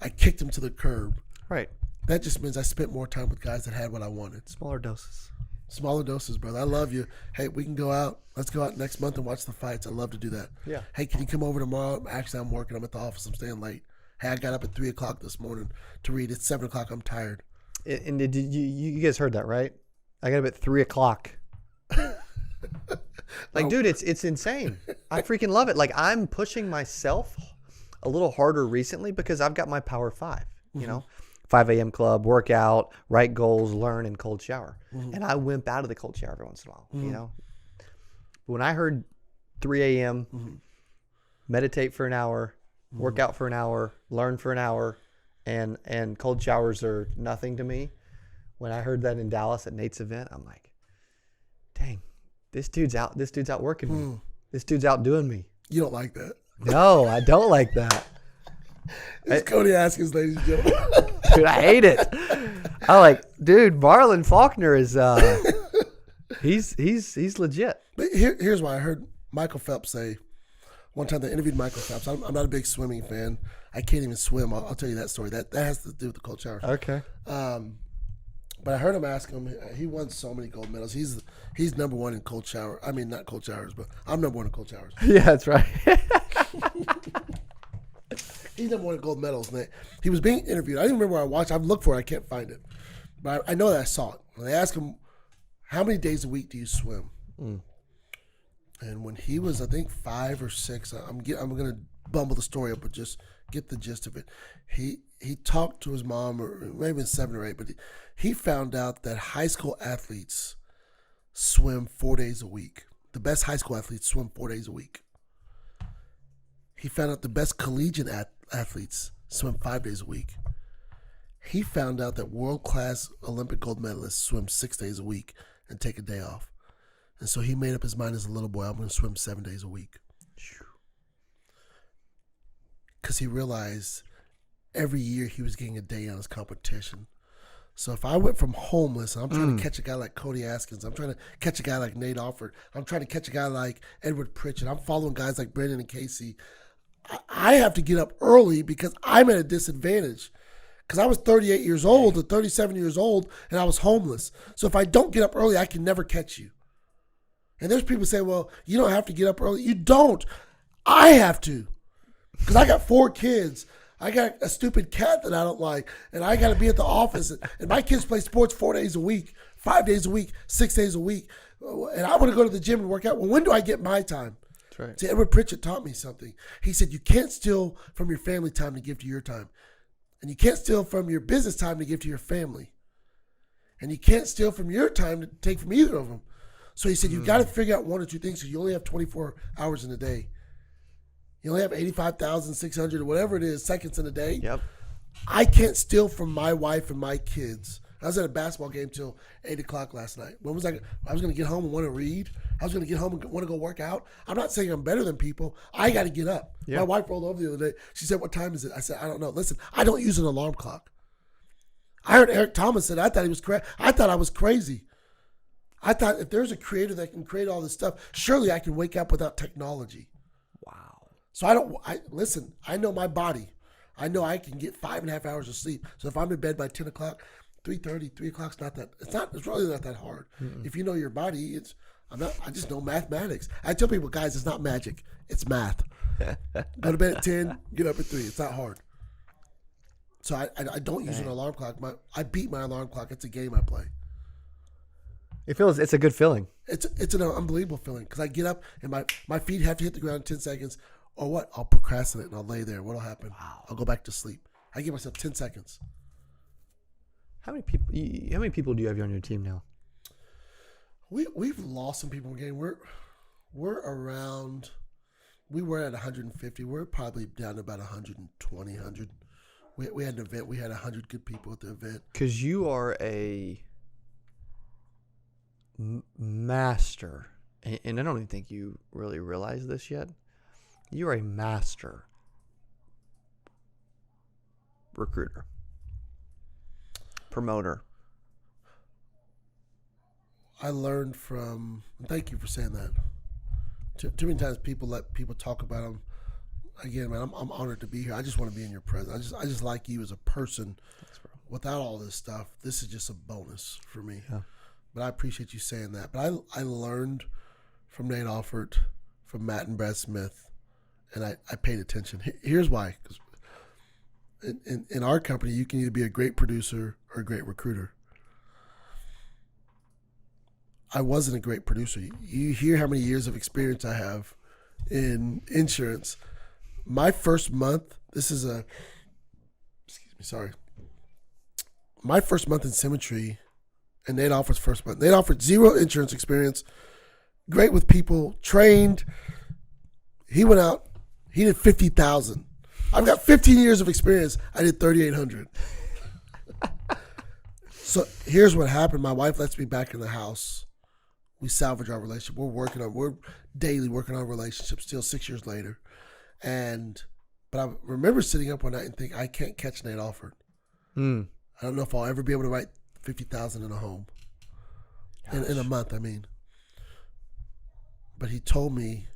I kicked them to the curb. Right. That just means I spent more time with guys that had what I wanted. Smaller doses. Smaller doses, brother. I love you. Hey, we can go out. Let's go out next month and watch the fights. I love to do that. Yeah. Hey, can you come over tomorrow? Actually, I'm working. I'm at the office. I'm staying late. Hey, I got up at 3 o'clock this morning to read. It's 7 o'clock. I'm tired. And did you guys heard that, right? I got up at 3 o'clock. Dude, it's insane. I freaking love it. Like, I'm pushing myself a little harder recently because I've got my Power 5, you know? 5 a.m. club, workout, write goals, learn, and cold shower. And I wimp out of the cold shower every once in a while, you know? But when I heard 3 a.m., meditate for an hour, work out for an hour, learn for an hour, and cold showers are nothing to me. When I heard that in Dallas at Nate's event, I'm like, dang, this dude's out working me. This dude's outdoing me. You don't like that. No, I don't like that. It's Cody Askins, ladies and gentlemen. Dude, I hate it. I'm like, dude, Marlin Faulkner is he's legit. But here's why I heard Michael Phelps say one time they interviewed Michael Phelps. I'm not a big swimming fan. I can't even swim. I'll tell you that story. That has to do with the cold shower. Okay. But I heard him ask him. He won so many gold medals. He's number one in cold shower. I mean, not cold showers, but I'm number one in cold showers. Yeah, that's right. He's number one in gold medals. And he was being interviewed. I didn't remember where I watched. I've looked for it. I can't find it. But I know that I saw it. They asked him, how many days a week do you swim? And when he was, I think, 5 or 6, I'm going to bumble the story up, but just get the gist of it. He talked to his mom, or maybe 7 or 8, but he found out that high school athletes swim 4 days a week. The best high school athletes swim 4 days a week. He found out the best collegiate athletes swim 5 days a week. He found out that world-class Olympic gold medalists swim 6 days a week and take a day off. And so he made up his mind as a little boy, I'm going to swim 7 days a week. Because he realized every year he was getting a day on his competition. So if I went from homeless, and I'm trying to catch a guy like Cody Askins, I'm trying to catch a guy like Nate Alford, I'm trying to catch a guy like Edward Pritchett, I'm following guys like Brendan and Casey, I have to get up early because I'm at a disadvantage. Because I was 38 years old or 37 years old, and I was homeless. So if I don't get up early, I can never catch you. And there's people say, well, you don't have to get up early. You don't. I have to. Because I got 4 kids. I got a stupid cat that I don't like. And I got to be at the office. And my kids play sports 4 days a week, 5 days a week, 6 days a week. And I want to go to the gym and work out. Well, when do I get my time? That's right. See, Edward Pritchett taught me something. He said, you can't steal from your family time to give to your time. And you can't steal from your business time to give to your family. And you can't steal from your time to take from either of them. So he said, you've got to figure out one or two things because you only have 24 hours in a day. You only have 85,600 or whatever it is seconds in a day. Yep. I can't steal from my wife and my kids. I was at a basketball game till 8 o'clock last night. When was I was going to get home and want to read. I was going to get home and want to go work out. I'm not saying I'm better than people. I got to get up. Yeah. My wife rolled over the other day. She said, what time is it? I said, I don't know. Listen, I don't use an alarm clock. I heard Eric Thomas said, I thought he was crazy. I thought I was crazy. I thought if there's a creator that can create all this stuff, surely I can wake up without technology. Wow. So listen, I know my body. I know I can get 5.5 hours of sleep. So if I'm in bed by 10 o'clock, 3:30, 3 o'clock's it's really not that hard. Mm-mm. If you know your body, I just know mathematics. I tell people, guys, it's not magic. It's math. Go to bed at 10, get up at 3. It's not hard. So I don't use an alarm clock. I beat my alarm clock. It's a game I play. It's a good feeling. It's an unbelievable feeling because I get up and my feet have to hit the ground in 10 seconds. Or what? I'll procrastinate and I'll lay there. What'll happen? Wow. I'll go back to sleep. I give myself 10 seconds. How many people do you have on your team now? We've lost some people in the game. We're around. We were at 150. We're probably down to about 120, 100. We had an event. We had 100 good people at the event. Because you are a master, and I don't even think you really realize this yet. You are a master recruiter, promoter. I learned from. Thank you for saying that. Too many times people let people talk about them. Again, man, I'm honored to be here. I just want to be in your presence. I just like you as a person. Thanks, bro. Without all this stuff, this is just a bonus for me. Yeah. But I appreciate you saying that. But I learned from Nate Alford, from Matt and Brad Smith, and I paid attention. Here's why. Because in our company, you can either be a great producer or a great recruiter. I wasn't a great producer. You hear how many years of experience I have in insurance. My first month, my first month in Symmetry and Nate Alford's first month. Nate Alford, zero insurance experience, great with people, trained. He went out, he did 50,000. I've got 15 years of experience. I did 3,800. So here's what happened. My wife lets me back in the house. We salvage our relationship. We're daily working on relationships still 6 years later. But I remember sitting up one night and thinking, I can't catch Nate Alford. I don't know if I'll ever be able to write 50,000 in a home. In a month, I mean. But he told me,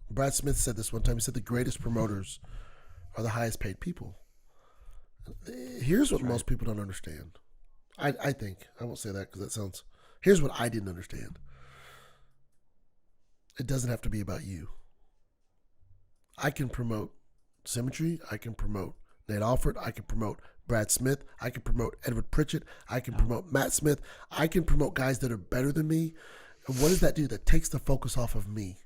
Brad Smith said this one time, he said the greatest promoters are the highest paid people. Here's what most people don't understand. I think. I won't say that because that sounds... Here's what I didn't understand. It doesn't have to be about you. I can promote Symmetry. I can promote Nate Alford. I can promote Brad Smith. I can promote Edward Pritchett. I can promote Matt Smith. I can promote guys that are better than me. And what does that do? That takes the focus off of me.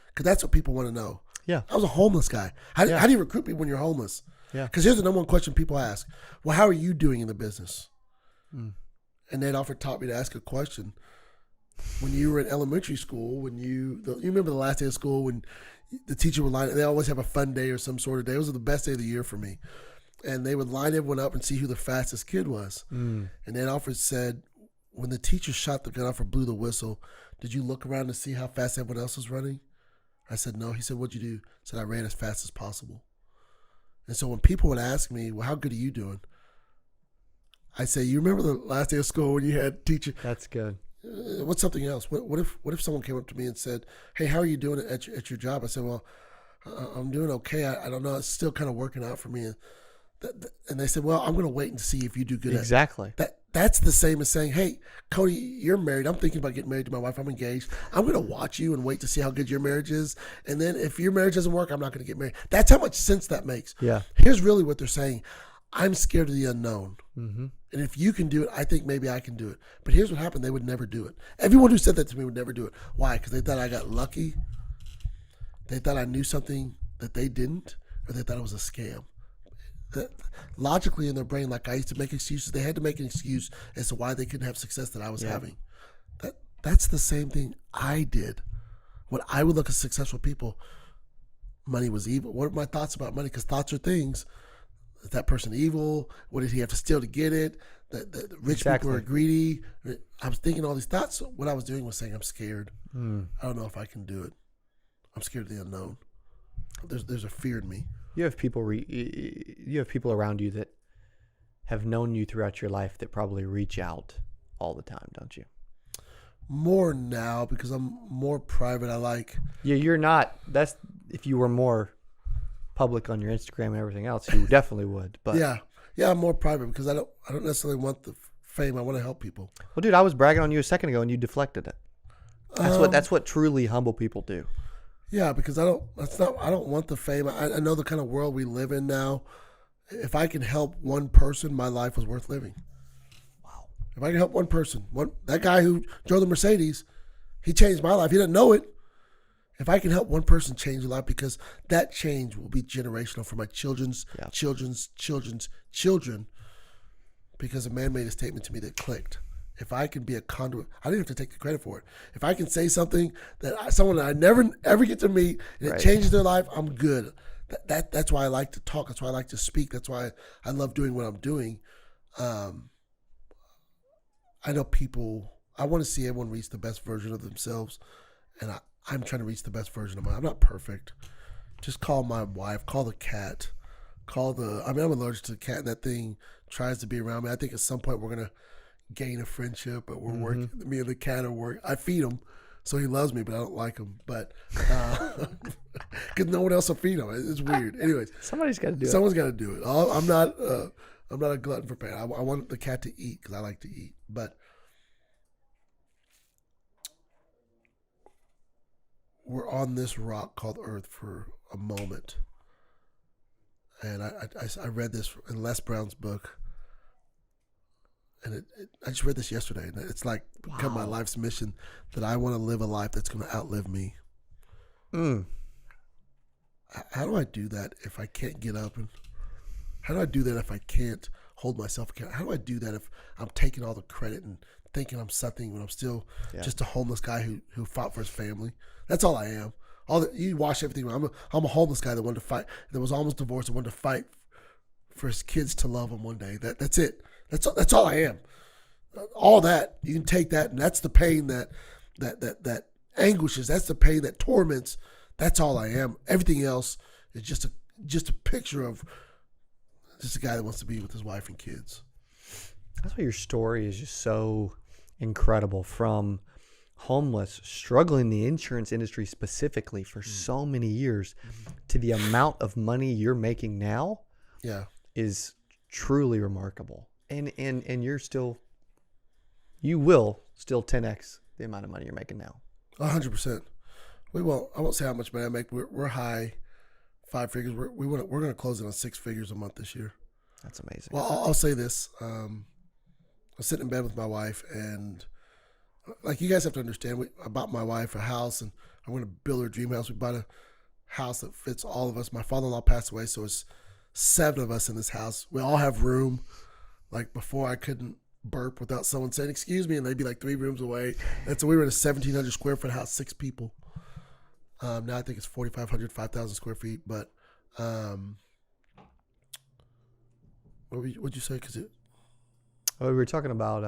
Because that's what people want to know. Yeah. I was a homeless guy. How do you recruit people when you're homeless? Yeah. Because here's the number one question people ask. Well, how are you doing in the business? And Nate Alford taught me to ask a question. When you were in elementary school, you remember the last day of school when the teacher would line, they always have a fun day or some sort of day. It was the best day of the year for me. And they would line everyone up and see who the fastest kid was. And Nate Alford said, when the teacher shot the gun off or blew the whistle, did you look around to see how fast everyone else was running? I said, no. He said, what'd you do? I said, I ran as fast as possible. And so when people would ask me, well, how good are you doing? I say, you remember the last day of school when you had teacher? That's good. What's something else? What if someone came up to me and said, hey, how are you doing at your job? I said, well, I'm doing okay. I don't know. It's still kind of working out for me. And they said, well, I'm going to wait and see if you do good. Exactly. That's the same as saying, hey, Cody, you're married. I'm thinking about getting married to my wife. I'm engaged. I'm going to watch you and wait to see how good your marriage is. And then if your marriage doesn't work, I'm not going to get married. That's how much sense that makes. Yeah. Here's really what they're saying. I'm scared of the unknown. Mm-hmm. And if you can do it, I think maybe I can do it. But here's what happened. They would never do it. Everyone who said that to me would never do it. Why? Because they thought I got lucky. They thought I knew something that they didn't, or they thought it was a scam. Logically in their brain, like I used to make excuses, they had to make an excuse as to why they couldn't have success that I was having. That's the same thing I did. When I would look at successful people, money was evil. What are my thoughts about money? Because thoughts are things. Is that person evil? What did he have to steal to get it? The rich people are greedy. I was thinking all these thoughts. What I was doing was saying, I'm scared. I don't know if I can do it. I'm scared of the unknown. There's a fear in me. You have people around you that have known you throughout your life that probably reach out all the time, don't you? More now because I'm more private. Yeah, you're not. That's if you were more public on your Instagram and everything else, you definitely would. But yeah, I'm more private because I don't necessarily want the fame. I want to help people. Well, dude, I was bragging on you a second ago and you deflected it. That's what truly humble people do. Yeah, because I don't want the fame. I know the kind of world we live in now. If I can help one person, my life was worth living. Wow. If I can help one person, that guy who drove the Mercedes, he changed my life. He didn't know it. If I can help one person change their life, because that change will be generational for my children's children, because a man made a statement to me that clicked. If I can be a conduit, I don't have to take the credit for it. If I can say something someone that I never ever get to meet and it changes their life, I'm good. That's why I like to talk. That's why I like to speak. That's why I love doing what I'm doing. I know people. I want to see everyone reach the best version of themselves, and I'm trying to reach the best version of mine. I'm not perfect. Just call my wife. Call the cat. I'm allergic to the cat, and that thing tries to be around me. I think at some point we're gonna gain a friendship, but we're working. Me and the cat are working. I feed him, so he loves me, but I don't like him. But because no one else will feed him, it's weird. Anyways, somebody's got to do it. Someone's got to do it. I'm not a glutton for pain. I want the cat to eat because I like to eat. But we're on this rock called Earth for a moment, and I read this in Les Brown's book. And I just read this yesterday, and it's like become my life's mission that I want to live a life that's going to outlive me. How do I do that if I can't get up? And how do I do that if I can't hold myself accountable? How do I do that if I'm taking all the credit and thinking I'm something when I'm still just a homeless guy who fought for his family? That's all I am. You wash everything around. I'm a homeless guy that wanted to fight, that was almost divorced and wanted to fight for his kids to love him one day. That's it. That's all I am. All that, you can take that, and that's the pain that anguishes. That's the pain that torments. That's all I am. Everything else is just a picture of just a guy that wants to be with his wife and kids. That's why your story is just so incredible. From homeless, struggling in the insurance industry specifically for so many years, to the amount of money you're making now, is truly remarkable. And you will still 10x the amount of money you're making now. 100%. I won't say how much money I make. We're high 5 figures. We're going to close in on 6 figures a month this year. That's amazing. Well, I'll say this. I was sitting in bed with my wife, and like you guys have to understand, I bought my wife a house, and I'm going to build her dream house. We bought a house that fits all of us. My father-in-law passed away, so it's 7 of us in this house. We all have room. Like before, I couldn't burp without someone saying, excuse me, and they'd be like 3 rooms away. And so we were in a 1,700 square foot house, 6 people. Now I think it's 4,500, 5,000 square feet. But what'd you say? We were talking about,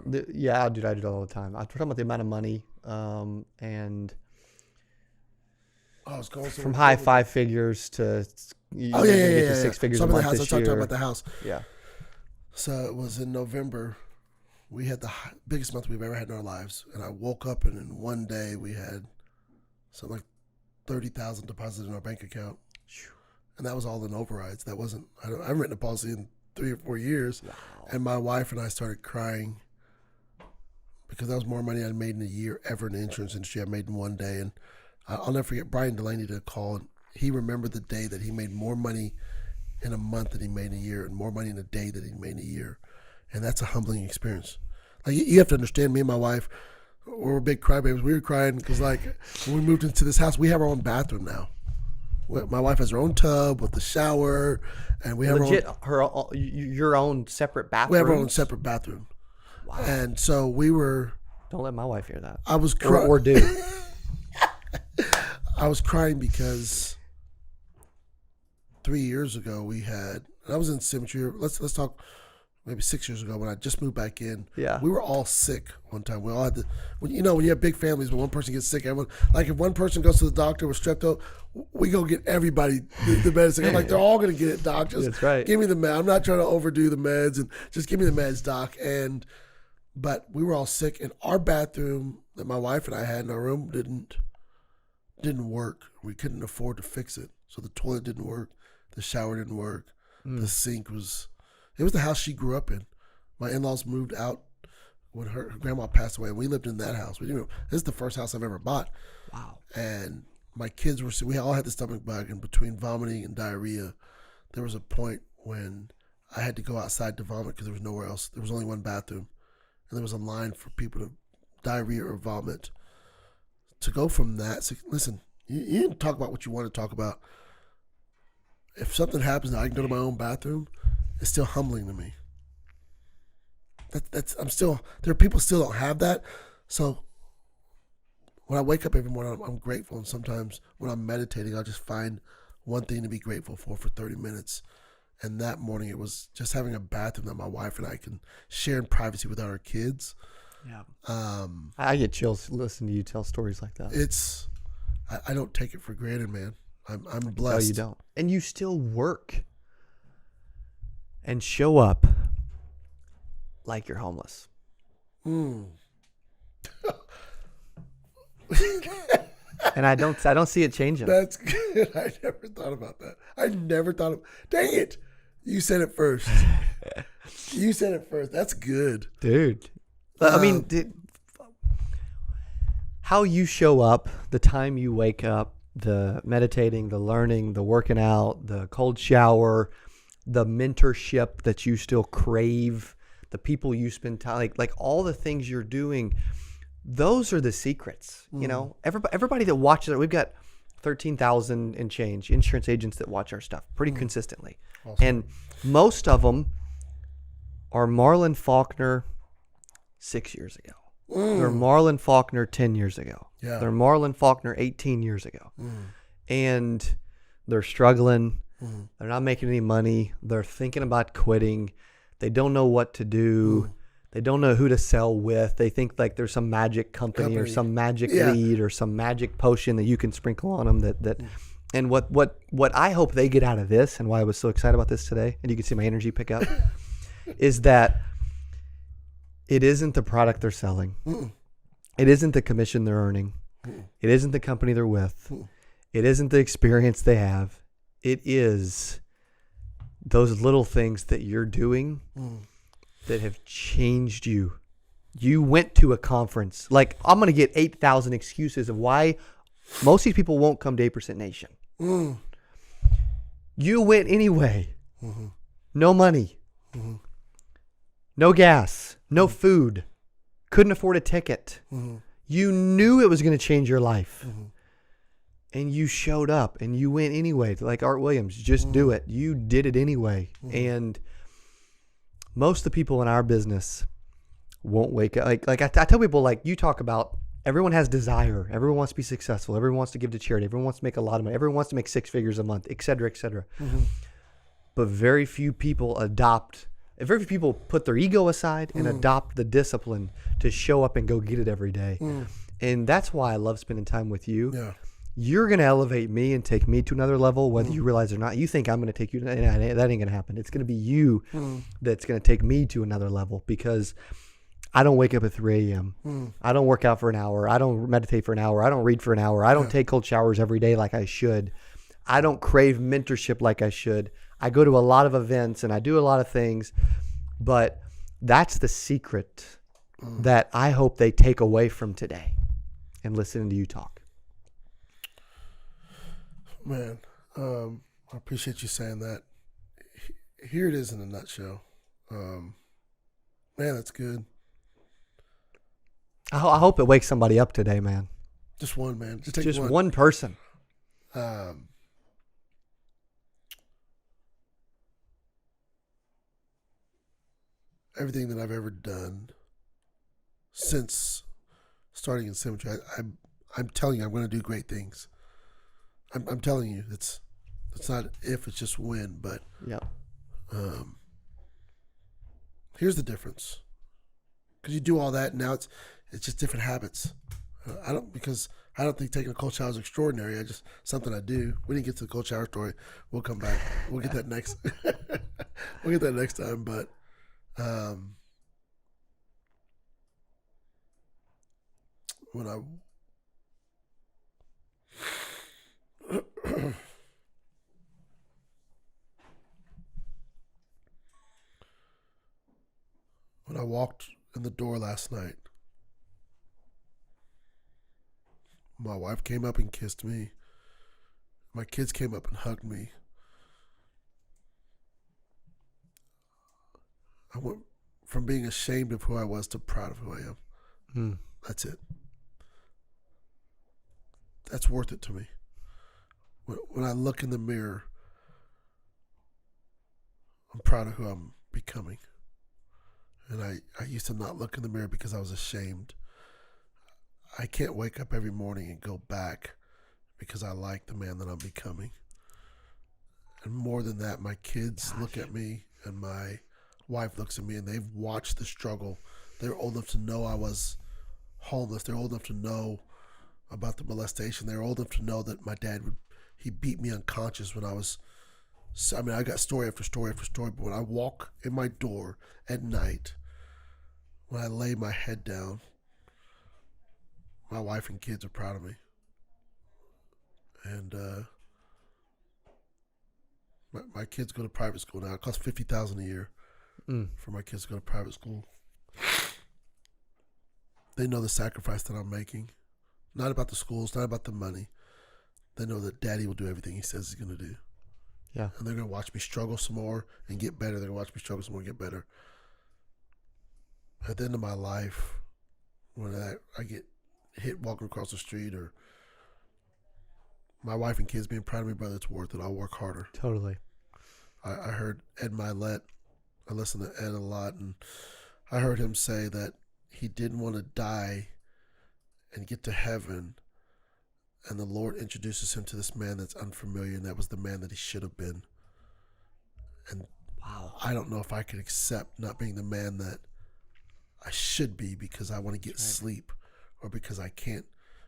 dude, I do that all the time. We're talking about the amount of money, and I was going from high 5 figures to 6 figures a month the house. this I year. talked about the house. Yeah. So it was in November. We had the biggest month we've ever had in our lives, and I woke up and in one day we had something like 30,000 deposited in our bank account, and that was all in overrides. That wasn't. I haven't written a policy in 3 or 4 years, and my wife and I started crying because that was more money I'd made in a year ever in the insurance industry. I made in one day, and I'll never forget. Brian Delaney did a call, and he remembered the day that he made more money in a month than he made in a year, and more money in a day than he made in a year. And that's a humbling experience. Like, you have to understand, me and my wife, we're big crybabies. We were crying because, like, when we moved into this house, we have our own bathroom now. My wife has her own tub with the shower, and we have your own separate bathroom. We have our own separate bathroom. Wow. And so we were. Don't let my wife hear that. I was or do. I was crying because 3 years ago I was in Symmetry. Let's talk maybe 6 years ago when I just moved back in. Yeah. We were all sick one time. We all had when you have big families, when one person gets sick, everyone, like if one person goes to the doctor with strep throat, we go get everybody the medicine. I'm like, they're all going to get it, doc. Just That's right. give me the med. I'm not trying to overdo the meds, and just give me the meds, doc. But we were all sick, and our bathroom that my wife and I had in our room didn't work. We couldn't afford to fix it. So the toilet didn't work. The shower didn't work. The sink it was the house she grew up in. My in-laws moved out when her grandma passed away. We lived in that house. This is the first house I've ever bought. Wow. And my kids we all had the stomach bug, and between vomiting and diarrhea, there was a point when I had to go outside to vomit because there was nowhere else. There was only one bathroom. And there was a line for people to diarrhea or vomit. To go from that, so listen, you can talk about what you want to talk about. If something happens and I can go to my own bathroom, it's still humbling to me. There are people still don't have that. So when I wake up every morning, I'm grateful. And sometimes when I'm meditating, I'll just find one thing to be grateful for 30 minutes. And that morning, it was just having a bathroom that my wife and I can share in privacy without our kids. Yeah. I get chills listening to you tell stories like that. I don't take it for granted, man. I'm blessed. No, you don't. And you still work and show up like you're homeless. Mm. And I don't see it changing. That's good. I never thought about that. Dang it. You said it first. That's good. Dude. I mean, how you show up, the time you wake up, the meditating, the learning, the working out, the cold shower, the mentorship that you still crave, the people you spend time, like all the things you're doing, those are the secrets. You know, everybody that watches it, we've got 13,000 and change insurance agents that watch our stuff pretty consistently. Awesome. And most of them are Marlin Faulkner 6 years ago. They're Marlin Faulkner 10 years ago. Yeah. They're Marlin Faulkner 18 years ago. And they're struggling. They're not making any money. They're thinking about quitting. They don't know what to do. They don't know who to sell with. They think like there's some magic company or some magic lead or some magic potion that you can sprinkle on them that and what I hope they get out of this, and why I was so excited about this today, and you can see my energy pick up, is that it isn't the product they're selling. It isn't the commission they're earning. It isn't the company they're with. It isn't the experience they have. It is those little things that you're doing that have changed you. You went to a conference. Like, I'm going to get 8,000 excuses of why most of these people won't come to 8% Nation. You went anyway. No money. No gas. No food. Couldn't afford a ticket. You knew it was going to change your life. And you showed up and you went anyway. Like Art Williams, just do it. You did it anyway. And most of the people in our business won't wake up. Like I tell people, like you talk about, everyone has desire. Everyone wants to be successful. Everyone wants to give to charity. Everyone wants to make a lot of money. Everyone wants to make 6 figures a month, et cetera, et cetera. But very few people put their ego aside and adopt the discipline to show up and go get it every day. And that's why I love spending time with you. Yeah. You're going to elevate me and take me to another level, whether you realize it or not. You think I'm going to take you to that ain't going to happen. It's going to be you that's going to take me to another level, because I don't wake up at 3 a.m. I don't work out for an hour. I don't meditate for an hour. I don't read for an hour. I don't take cold showers every day like I should. I don't crave mentorship like I should. I go to a lot of events and I do a lot of things, but that's the secret that I hope they take away from today and listening to you talk. Man, I appreciate you saying that. Here it is in a nutshell. Man, that's good. I hope it wakes somebody up today, man. Just one, man. Just take Just one. one person. Everything that I've ever done since starting in Symmetry. I'm telling you, I'm going to do great things. I'm telling you, it's not if, it's just when. But Yeah. Here's the difference. Because you do all that, and now it's just different habits. I don't think taking a cold shower is extraordinary. Something I do. We didn't get to the cold shower story. We'll come back. We'll get that next. We'll get that next time. But when I when I walked in the door last night, my wife came up and kissed me. My kids came up and hugged me. I went from being ashamed of who I was to proud of who I am. Mm. That's it. That's worth it to me. When I look in the mirror, I'm proud of who I'm becoming. And I used to not look in the mirror because I was ashamed. I can't wake up every morning and go back because I like the man that I'm becoming. And more than that, my kids look at me and my wife looks at me and they've watched the struggle. They're old enough to know I was homeless. They're old enough to know about the molestation. They're old enough to know that my dad he beat me unconscious when I was, I got story after story after story, but when I walk in my door at night, when I lay my head down, my wife and kids are proud of me. And my kids go to private school now. It costs $50,000 a year for my kids to go to private school. They know the sacrifice that I'm making. Not about the schools, not about the money. They know that Daddy will do everything he says he's going to do. Yeah. And they're going to watch me struggle some more and get better. They're going to watch me struggle some more and get better. At the end of my life, when I get hit walking across the street, or my wife and kids being proud of me, brother, it's worth it. I'll work harder. Totally. I heard Ed Milet. I listen to Ed a lot, and I heard him say that he didn't want to die and get to heaven, and the Lord introduces him to this man that's unfamiliar, and that was the man that he should have been. And wow, I don't know if I could accept not being the man that I should be because I want to get sleep, or because I can't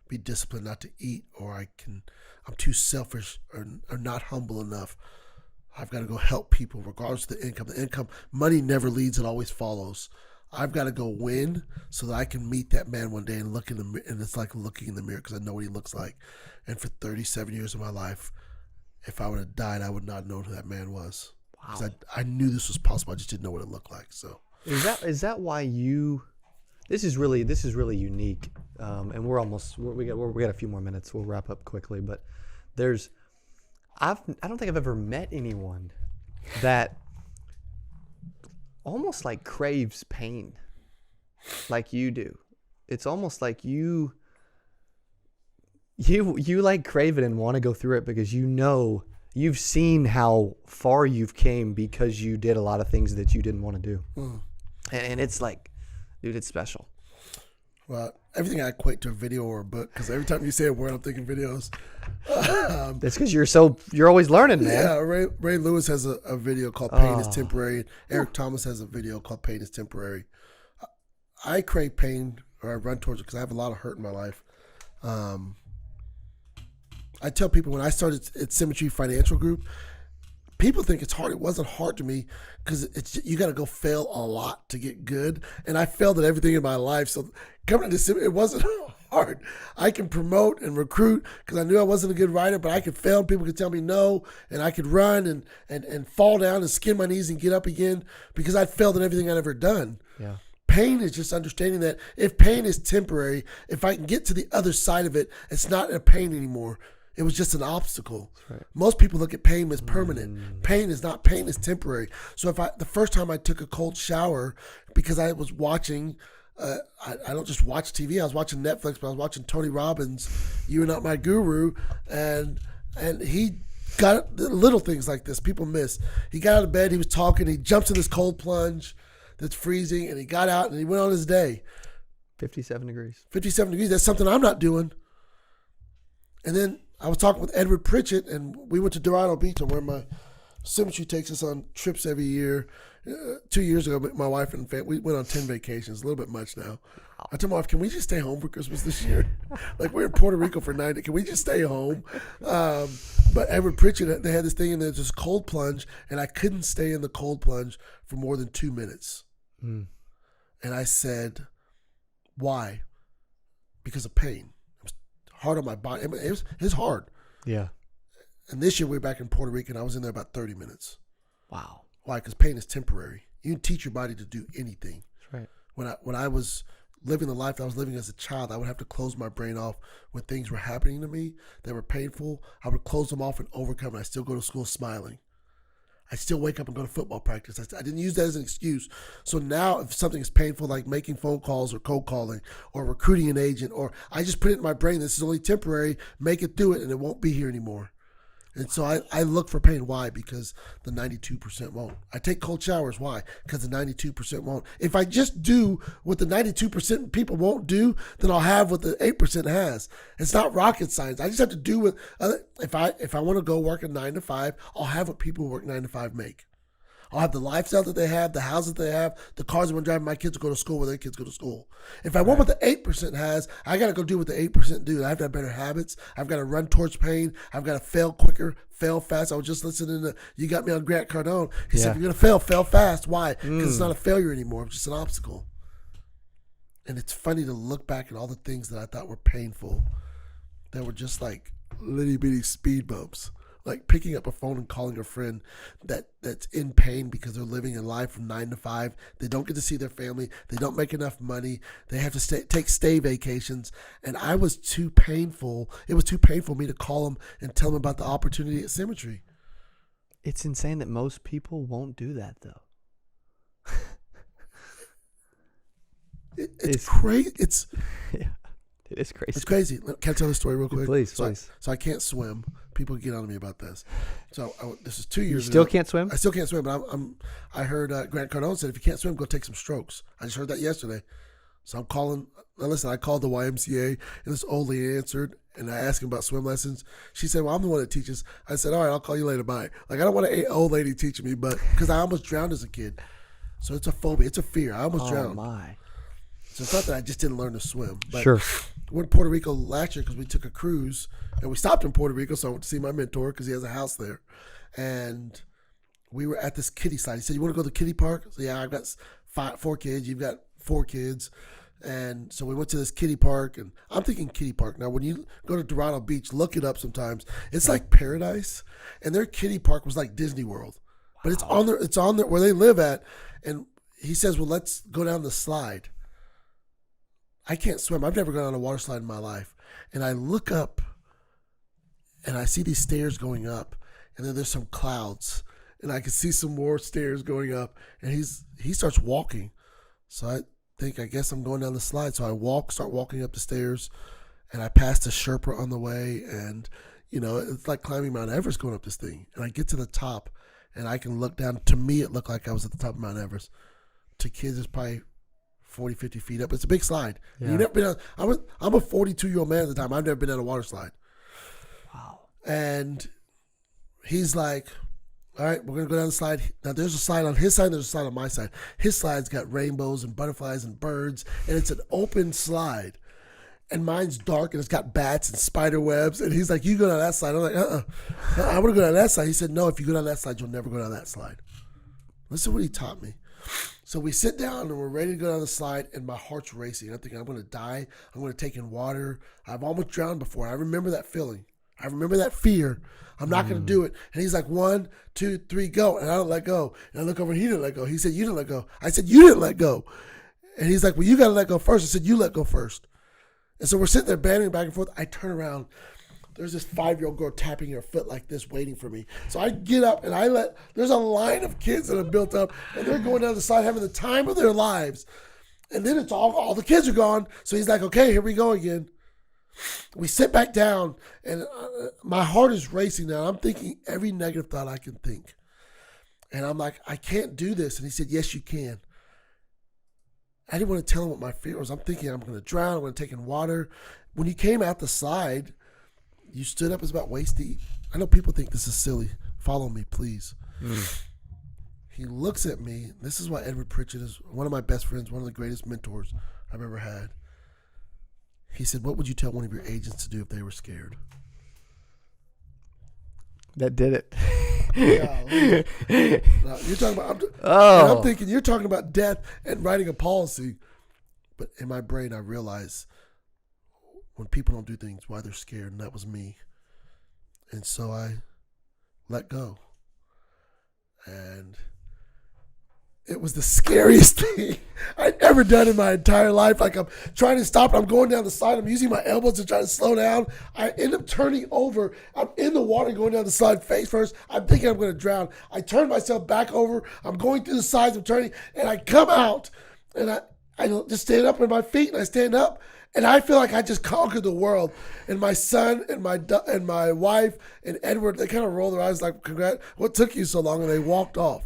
be disciplined not to eat, or I'm too selfish or not humble enough. I've got to go help people regardless of the income. Money never leads, it always follows. I've got to go win so that I can meet that man one day and look in the mirror, and it's like looking in the mirror because I know what he looks like. And for 37 years of my life, if I would have died, I would not have known who that man was. Wow. Because I knew this was possible. I just didn't know what it looked like. So is that why you? This is really unique, and we got a few more minutes. We'll wrap up quickly, but I don't think I've ever met anyone that almost like craves pain like you do. It's almost like you like crave it and want to go through it because you know you've seen how far you've came because you did a lot of things that you didn't want to do. And it's like, dude, it's special. Well, everything I equate to a video or a book, because every time you say a word, I'm thinking videos. That's because you're always learning, man. Yeah, Ray Lewis has a video called Pain is Temporary. Eric Thomas has a video called Pain is Temporary. I crave pain, or I run towards it because I have a lot of hurt in my life. I tell people when I started at Symmetry Financial Group, people think it's hard. It wasn't hard to me because you got to go fail a lot to get good. And I failed at everything in my life. So coming to Symmetry, it wasn't hard. I can promote and recruit because I knew I wasn't a good writer, but I could fail and people could tell me no. And I could run and fall down and skin my knees and get up again because I failed at everything I'd ever done. Yeah. Pain is just understanding that if pain is temporary, if I can get to the other side of it, it's not a pain anymore. It was just an obstacle. Right. Most people look at pain as permanent. Pain is not. Pain is temporary. So the first time I took a cold shower because I was watching, I don't just watch TV. I was watching Netflix, but I was watching Tony Robbins, You Are Not My Guru, and he got little things like this people miss. He got out of bed. He was talking. He jumps in this cold plunge that's freezing, and he got out and he went on his day. 57 degrees. 57 degrees. That's something I'm not doing. And then I was talking with Edward Pritchett, and we went to Dorado Beach, where my Symmetry takes us on trips every year. 2 years ago, my wife and family, we went on 10 vacations, a little bit much now. I told my wife, can we just stay home for Christmas this year? Like, we're in Puerto Rico for 9 days. Can we just stay home? But Edward Pritchett, they had this thing in there, this cold plunge, and I couldn't stay in the cold plunge for more than 2 minutes. And I said, why? Because of pain. It was hard on my body. It was hard. Yeah. And this year we were back in Puerto Rico, and I was in there about 30 minutes. Wow. Why? Because pain is temporary. You can teach your body to do anything. That's right. When I was living the life that I was living as a child, I would have to close my brain off when things were happening to me that were painful. I would close them off and overcome it. I still go to school smiling. I still wake up and go to football practice. I didn't use that as an excuse. So now if something is painful, like making phone calls or cold calling or recruiting an agent, or I just put it in my brain, this is only temporary, make it through it, and it won't be here anymore. And so I look for pain. Why? Because the 92% won't. I take cold showers. Why? Because the 92% won't. If I just do what the 92% people won't do, then I'll have what the 8% has. It's not rocket science. I just have to do what if I want to go work a 9 to 5, I'll have what people who work 9 to 5 make. I'll have the lifestyle that they have, the houses they have, the cars I'm driving my kids to go to school where their kids go to school. If I want what the 8% has, I got to go do what the 8% do. I have to have better habits. I've got to run towards pain. I've got to fail quicker, fail fast. I was just listening to You Got Me on Grant Cardone. He said, if you're going to fail fast. Why? Because it's not a failure anymore. It's just an obstacle. And it's funny to look back at all the things that I thought were painful that were just like little bitty speed bumps. Like picking up a phone and calling a friend that's in pain because they're living a life from 9 to 5. They don't get to see their family. They don't make enough money. They have to take stay vacations. And I was too painful. It was too painful for me to call them and tell them about the opportunity at Symmetry. It's insane that most people won't do that, though. It's crazy. Yeah. It is crazy. It's crazy. Can I tell this story real quick? Please. So I can't swim. People get on to me about this. So this is 2 years You still ago. can't swim? I still can't swim, but I heard Grant Cardone said, if you can't swim, go take some strokes. I just heard that yesterday. So I'm calling. Now listen, I called the YMCA, and this old lady answered, and I asked him about swim lessons. She said, well, I'm the one that teaches. I said, all right, I'll call you later. Bye. Like, I don't want an old lady teaching me, but because I almost drowned as a kid. So it's a phobia. It's a fear. I almost drowned. Oh, my. So it's not that I just didn't learn to swim. But Sure. we went to Puerto Rico last year because we took a cruise, and we stopped in Puerto Rico, so I went to see my mentor because he has a house there. And we were at this kiddie slide. He said, you want to go to the kiddie park? So yeah, I've got 4 kids. You've got 4 kids. And so we went to this kiddie park, and I'm thinking kiddie park. Now, when you go to Dorado Beach, look it up sometimes. It's like paradise, and their kiddie park was like Disney World. But it's on there where they live at. And he says, well, let's go down the slide. I can't swim. I've never gone on a water slide in my life. And I look up, and I see these stairs going up, and then there's some clouds, and I can see some more stairs going up, and he starts walking. So I think, I guess I'm going down the slide. So I start walking up the stairs, and I pass the Sherpa on the way, and it's like climbing Mount Everest going up this thing. And I get to the top, and I can look down. To me, it looked like I was at the top of Mount Everest. To kids, it's probably 40, 50 feet up. It's a big slide. Yeah. You've never been I'm a 42-year-old man at the time. I've never been on a water slide. Wow. And he's like, all right, we're going to go down the slide. Now, there's a slide on his side, there's a slide on my side. His slide's got rainbows and butterflies and birds, and it's an open slide. And mine's dark, and it's got bats and spider webs. And he's like, you go down that slide. I'm like, I want to go down that slide. He said, no, if you go down that slide, you'll never go down that slide. Listen to what he taught me. So we sit down, and we're ready to go down the slide, and my heart's racing. I'm thinking, I'm going to die. I'm going to take in water. I've almost drowned before. I remember that feeling. I remember that fear. I'm not going to do it. And he's like, 1, 2, 3, go. And I don't let go. And I look over, and he didn't let go. He said, you didn't let go. I said, you didn't let go. And he's like, well, you got to let go first. I said, you let go first. And so we're sitting there banding back and forth. I turn around. There's this 5-year-old girl tapping her foot like this, waiting for me. So I get up, and there's a line of kids that have built up, and they're going down the slide having the time of their lives. And then it's all the kids are gone. So he's like, okay, here we go again. We sit back down, and my heart is racing now. I'm thinking every negative thought I can think. And I'm like, I can't do this. And he said, yes, you can. I didn't want to tell him what my fear was. I'm thinking I'm going to drown. I'm going to take in water. When you came out the side, you stood up. It's about waist deep. I know people think this is silly. Follow me, please. He looks at me. This is why Edward Pritchett is one of my best friends, one of the greatest mentors I've ever had. He said, what would you tell one of your agents to do if they were scared? That did it. Now, you're talking about, and I'm thinking you're talking about death and writing a policy. But in my brain, I realize when people don't do things, why they're scared, and that was me. And so I let go. And it was the scariest thing I'd ever done in my entire life. Like, I'm trying to stop. I'm going down the side. I'm using my elbows to try to slow down. I end up turning over. I'm in the water going down the side face first. I'm thinking I'm going to drown. I turn myself back over. I'm going through the sides. I'm turning. And I come out. And I just stand up on my feet. And I stand up. And I feel like I just conquered the world. And my son and my wife and Edward, they kind of roll their eyes like, congrats. What took you so long? And they walked off.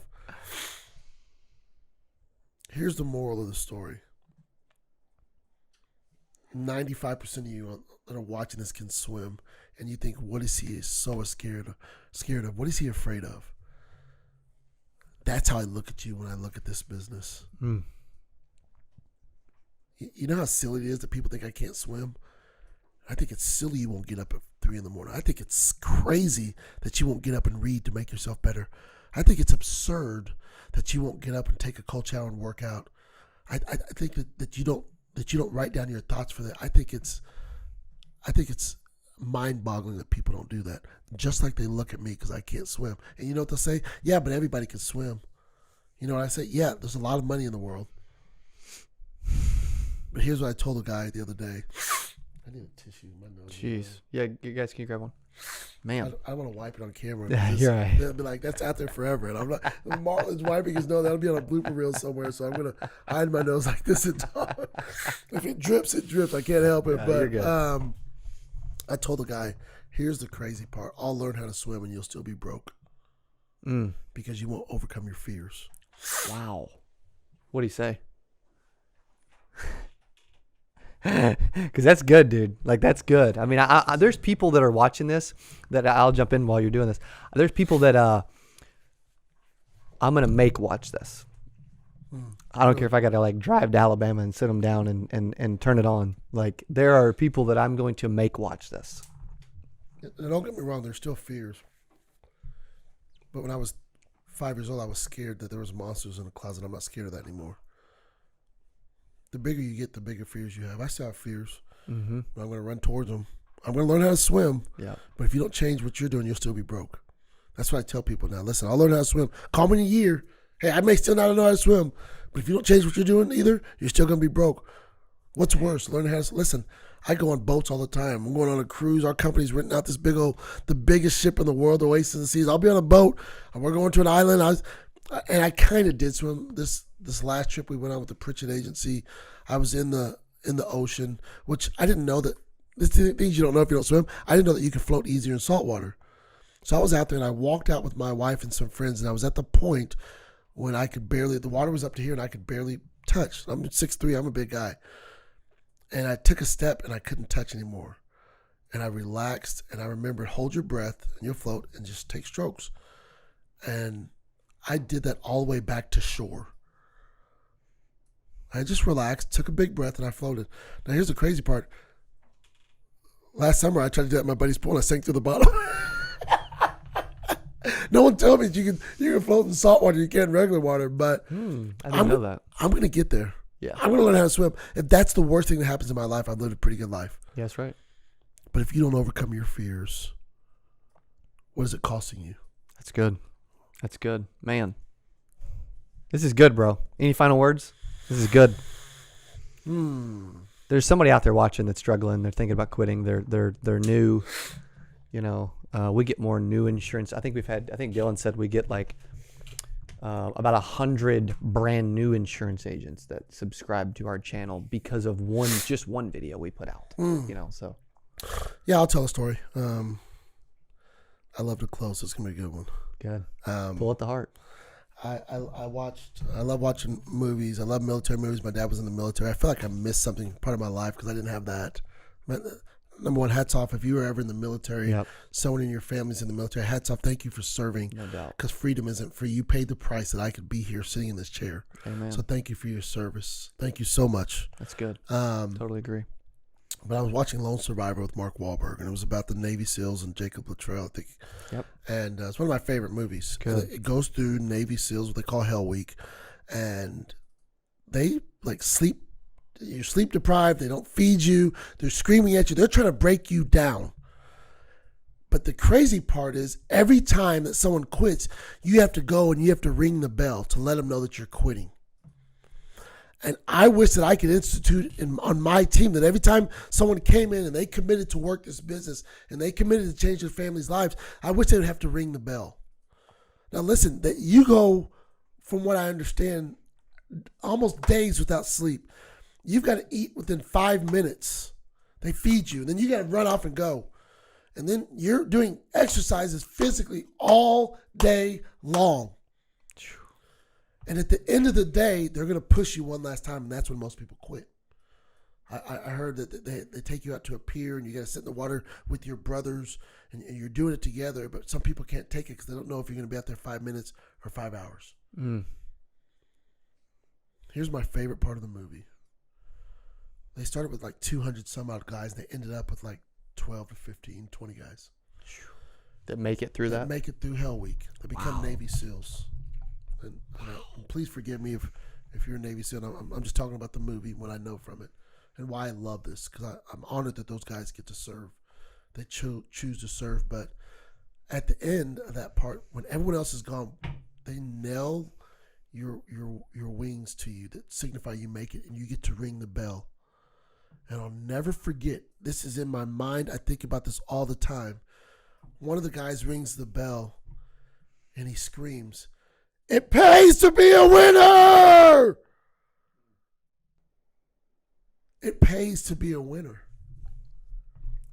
Here's the moral of the story. 95% of you that are watching this can swim, and you think, what is he so scared of? What is he afraid of? That's how I look at you when I look at this business. You know how silly it is that people think I can't swim? I think it's silly you won't get up at 3 a.m. I think it's crazy that you won't get up and read to make yourself better. I think it's absurd that you won't get up and take a cold shower and work out. I think that you don't write down your thoughts for that. I think it's mind-boggling that people don't do that. Just like they look at me because I can't swim. And you know what they'll say? Yeah, but everybody can swim. You know what I say? Yeah, there's a lot of money in the world. But here's what I told a guy the other day. I need a tissue. My nose. Jeez. Yeah, you guys, can you grab one? Man. I want to wipe it on camera. You're right. They'll be like, that's out there forever. And I'm like, Marlin's wiping his nose. That'll be on a blooper reel somewhere. So I'm going to hide my nose like this and talk. If it drips, it drips. I can't help it. Yeah, but you're good. I told the guy, here's the crazy part. I'll learn how to swim and you'll still be broke. Because you won't overcome your fears. Wow. What'd he say? Because that's good, dude. Like, that's good. I mean, I there's people that are watching this that I'll jump in while you're doing this. There's people that I'm gonna make watch this. I don't care if I gotta like drive to Alabama and sit them down and turn it on. Like, there are people that I'm going to make watch this. And don't get me wrong, there's still fears. But when I was 5 years old, I was scared that there was monsters in the closet. I'm not scared of that anymore. The bigger you get, the bigger fears you have. I still have fears, but I'm going to run towards them. I'm going to learn how to swim. Yeah. But if you don't change what you're doing, you'll still be broke. That's what I tell people now. Listen, I'll learn how to swim. Call me in a year. Hey, I may still not know how to swim, but if you don't change what you're doing either, you're still going to be broke. What's worse? Learning how to listen. I go on boats all the time. I'm going on a cruise. Our company's renting out this the biggest ship in the world, the Oasis of the Seas. I'll be on a boat, and we're going to an island. I kind of did swim this last trip we went on with the Pritchett Agency. I was in the ocean, which I didn't know that. This things you don't know if you don't swim. I didn't know that you could float easier in salt water. So I was out there, and I walked out with my wife and some friends, and I was at the point when I could barely. The water was up to here, and I could barely touch. I'm 6'3". I'm a big guy, and I took a step, and I couldn't touch anymore. And I relaxed, and I remembered, hold your breath, and you'll float, and just take strokes. And I did that all the way back to shore. I just relaxed, took a big breath, and I floated. Now, here's the crazy part. Last summer, I tried to do that at my buddy's pool, and I sank through the bottom. No one told me you can float in salt water, you can't in regular water, but I didn't know that. I'm going to get there. Yeah. I'm going to learn how to swim. If that's the worst thing that happens in my life, I've lived a pretty good life. Yeah, that's right. But if you don't overcome your fears, what is it costing you? That's good. That's good. Man. This is good, bro. Any final words? This is good. There's somebody out there watching that's struggling. They're thinking about quitting. They're new. You know, we get more new insurance. I think Dylan said we get like about 100 brand new insurance agents that subscribe to our channel because of just one video we put out. You know, so. Yeah, I'll tell a story. I love to close. It's going to be a good one. Good. Pull at the heart. I love watching movies. I love military movies. My dad was in the military. I feel like I missed something part of my life because I didn't have that. But, number one, hats off if you were ever in the military. Yep. Someone in your family's in the military. Hats off. Thank you for serving. No doubt. Because freedom isn't free. You paid the price that I could be here sitting in this chair. Amen. So thank you for your service. Thank you so much. That's good. Totally agree. But I was watching Lone Survivor with Mark Wahlberg, and it was about the Navy SEALs and Jacob Luttrell, I think. Yep. And it's one of my favorite movies. Good. It goes through Navy SEALs, what they call Hell Week, and they like sleep. You're sleep deprived. They don't feed you. They're screaming at you. They're trying to break you down. But the crazy part is every time that someone quits, you have to go and you have to ring the bell to let them know that you're quitting. And I wish that I could institute on my team that every time someone came in and they committed to work this business and they committed to change their family's lives, I wish they would have to ring the bell. Now listen, that you go, from what I understand, almost days without sleep. You've got to eat within 5 minutes. They feed you. And then you got to run off and go. And then you're doing exercises physically all day long. And at the end of the day, they're going to push you one last time, and that's when most people quit. I heard that they take you out to a pier, and you got to sit in the water with your brothers, and you're doing it together, but some people can't take it because they don't know if you're going to be out there 5 minutes or 5 hours. Here's my favorite part of the movie. They started with like 200 some odd guys, and they ended up with like 12 to 15, 20 guys. That make it through that? Make it through Hell Week. They become Navy SEALs. And please forgive me if you're a Navy SEAL. I'm just talking about the movie, what I know from it, and why I love this, because I'm honored that those guys get to serve. They choose to serve, but at the end of that part, when everyone else is gone, they nail your wings to you that signify you make it, and you get to ring the bell. And I'll never forget, this is in my mind. I think about this all the time. One of the guys rings the bell, and he screams, "It pays to be a winner!" It pays to be a winner.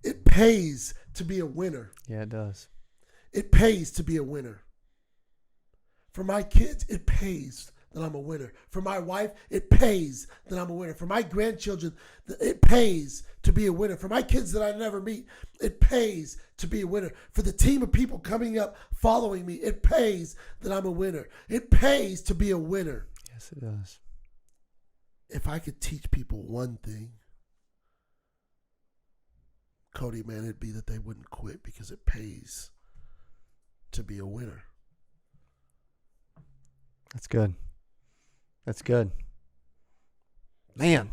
It pays to be a winner. Yeah, it does. It pays to be a winner. For my kids, it pays that I'm a winner. For my wife, it pays that I'm a winner. For my grandchildren, it pays to be a winner. For my kids that I never meet, it pays to be a winner. For the team of people coming up following me, it pays that I'm a winner. It pays to be a winner. Yes, it does. If I could teach people one thing, Cody, man, it'd be that they wouldn't quit because it pays to be a winner. That's good. That's good. Man.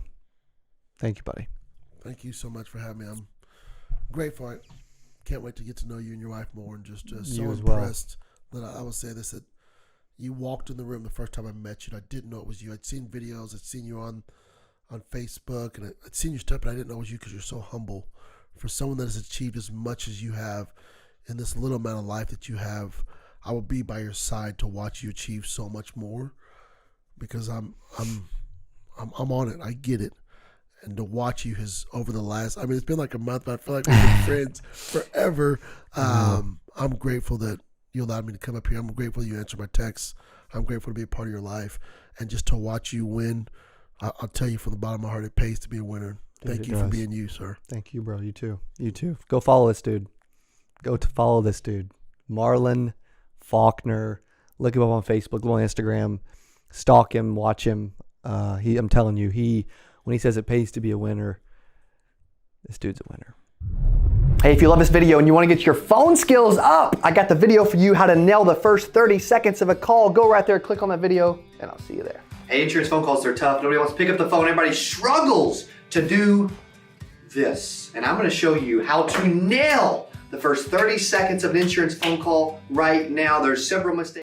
Thank you, buddy. Thank you so much for having me. I'm grateful. I can't wait to get to know you and your wife more, and just so impressed that I will say this, that you walked in the room the first time I met you, and I didn't know it was you. I'd seen videos. I'd seen you on Facebook, and I'd seen your stuff, but I didn't know it was you because you're so humble. For someone that has achieved as much as you have in this little amount of life that you have, I will be by your side to watch you achieve so much more, because I'm on it. I get it. And to watch you has over the last, it's been like a month, but I feel like we've been friends forever. I'm grateful that you allowed me to come up here. I'm grateful you answered my texts. I'm grateful to be a part of your life. And just to watch you win, I'll tell you from the bottom of my heart, it pays to be a winner. Thank you for being you, sir. Thank you, bro. You too. You too. Go follow this dude. Follow this dude. Marlin Faulkner. Look him up on Facebook, go on Instagram. Stalk him, watch him. I'm telling you, when he says it pays to be a winner, this dude's a winner. Hey, if you love this video and you want to get your phone skills up, I got the video for you how to nail the first 30 seconds of a call. Go right there, click on that video, and I'll see you there. Hey, insurance phone calls are tough. Nobody wants to pick up the phone. Everybody struggles to do this. And I'm going to show you how to nail the first 30 seconds of an insurance phone call right now. There's several mistakes.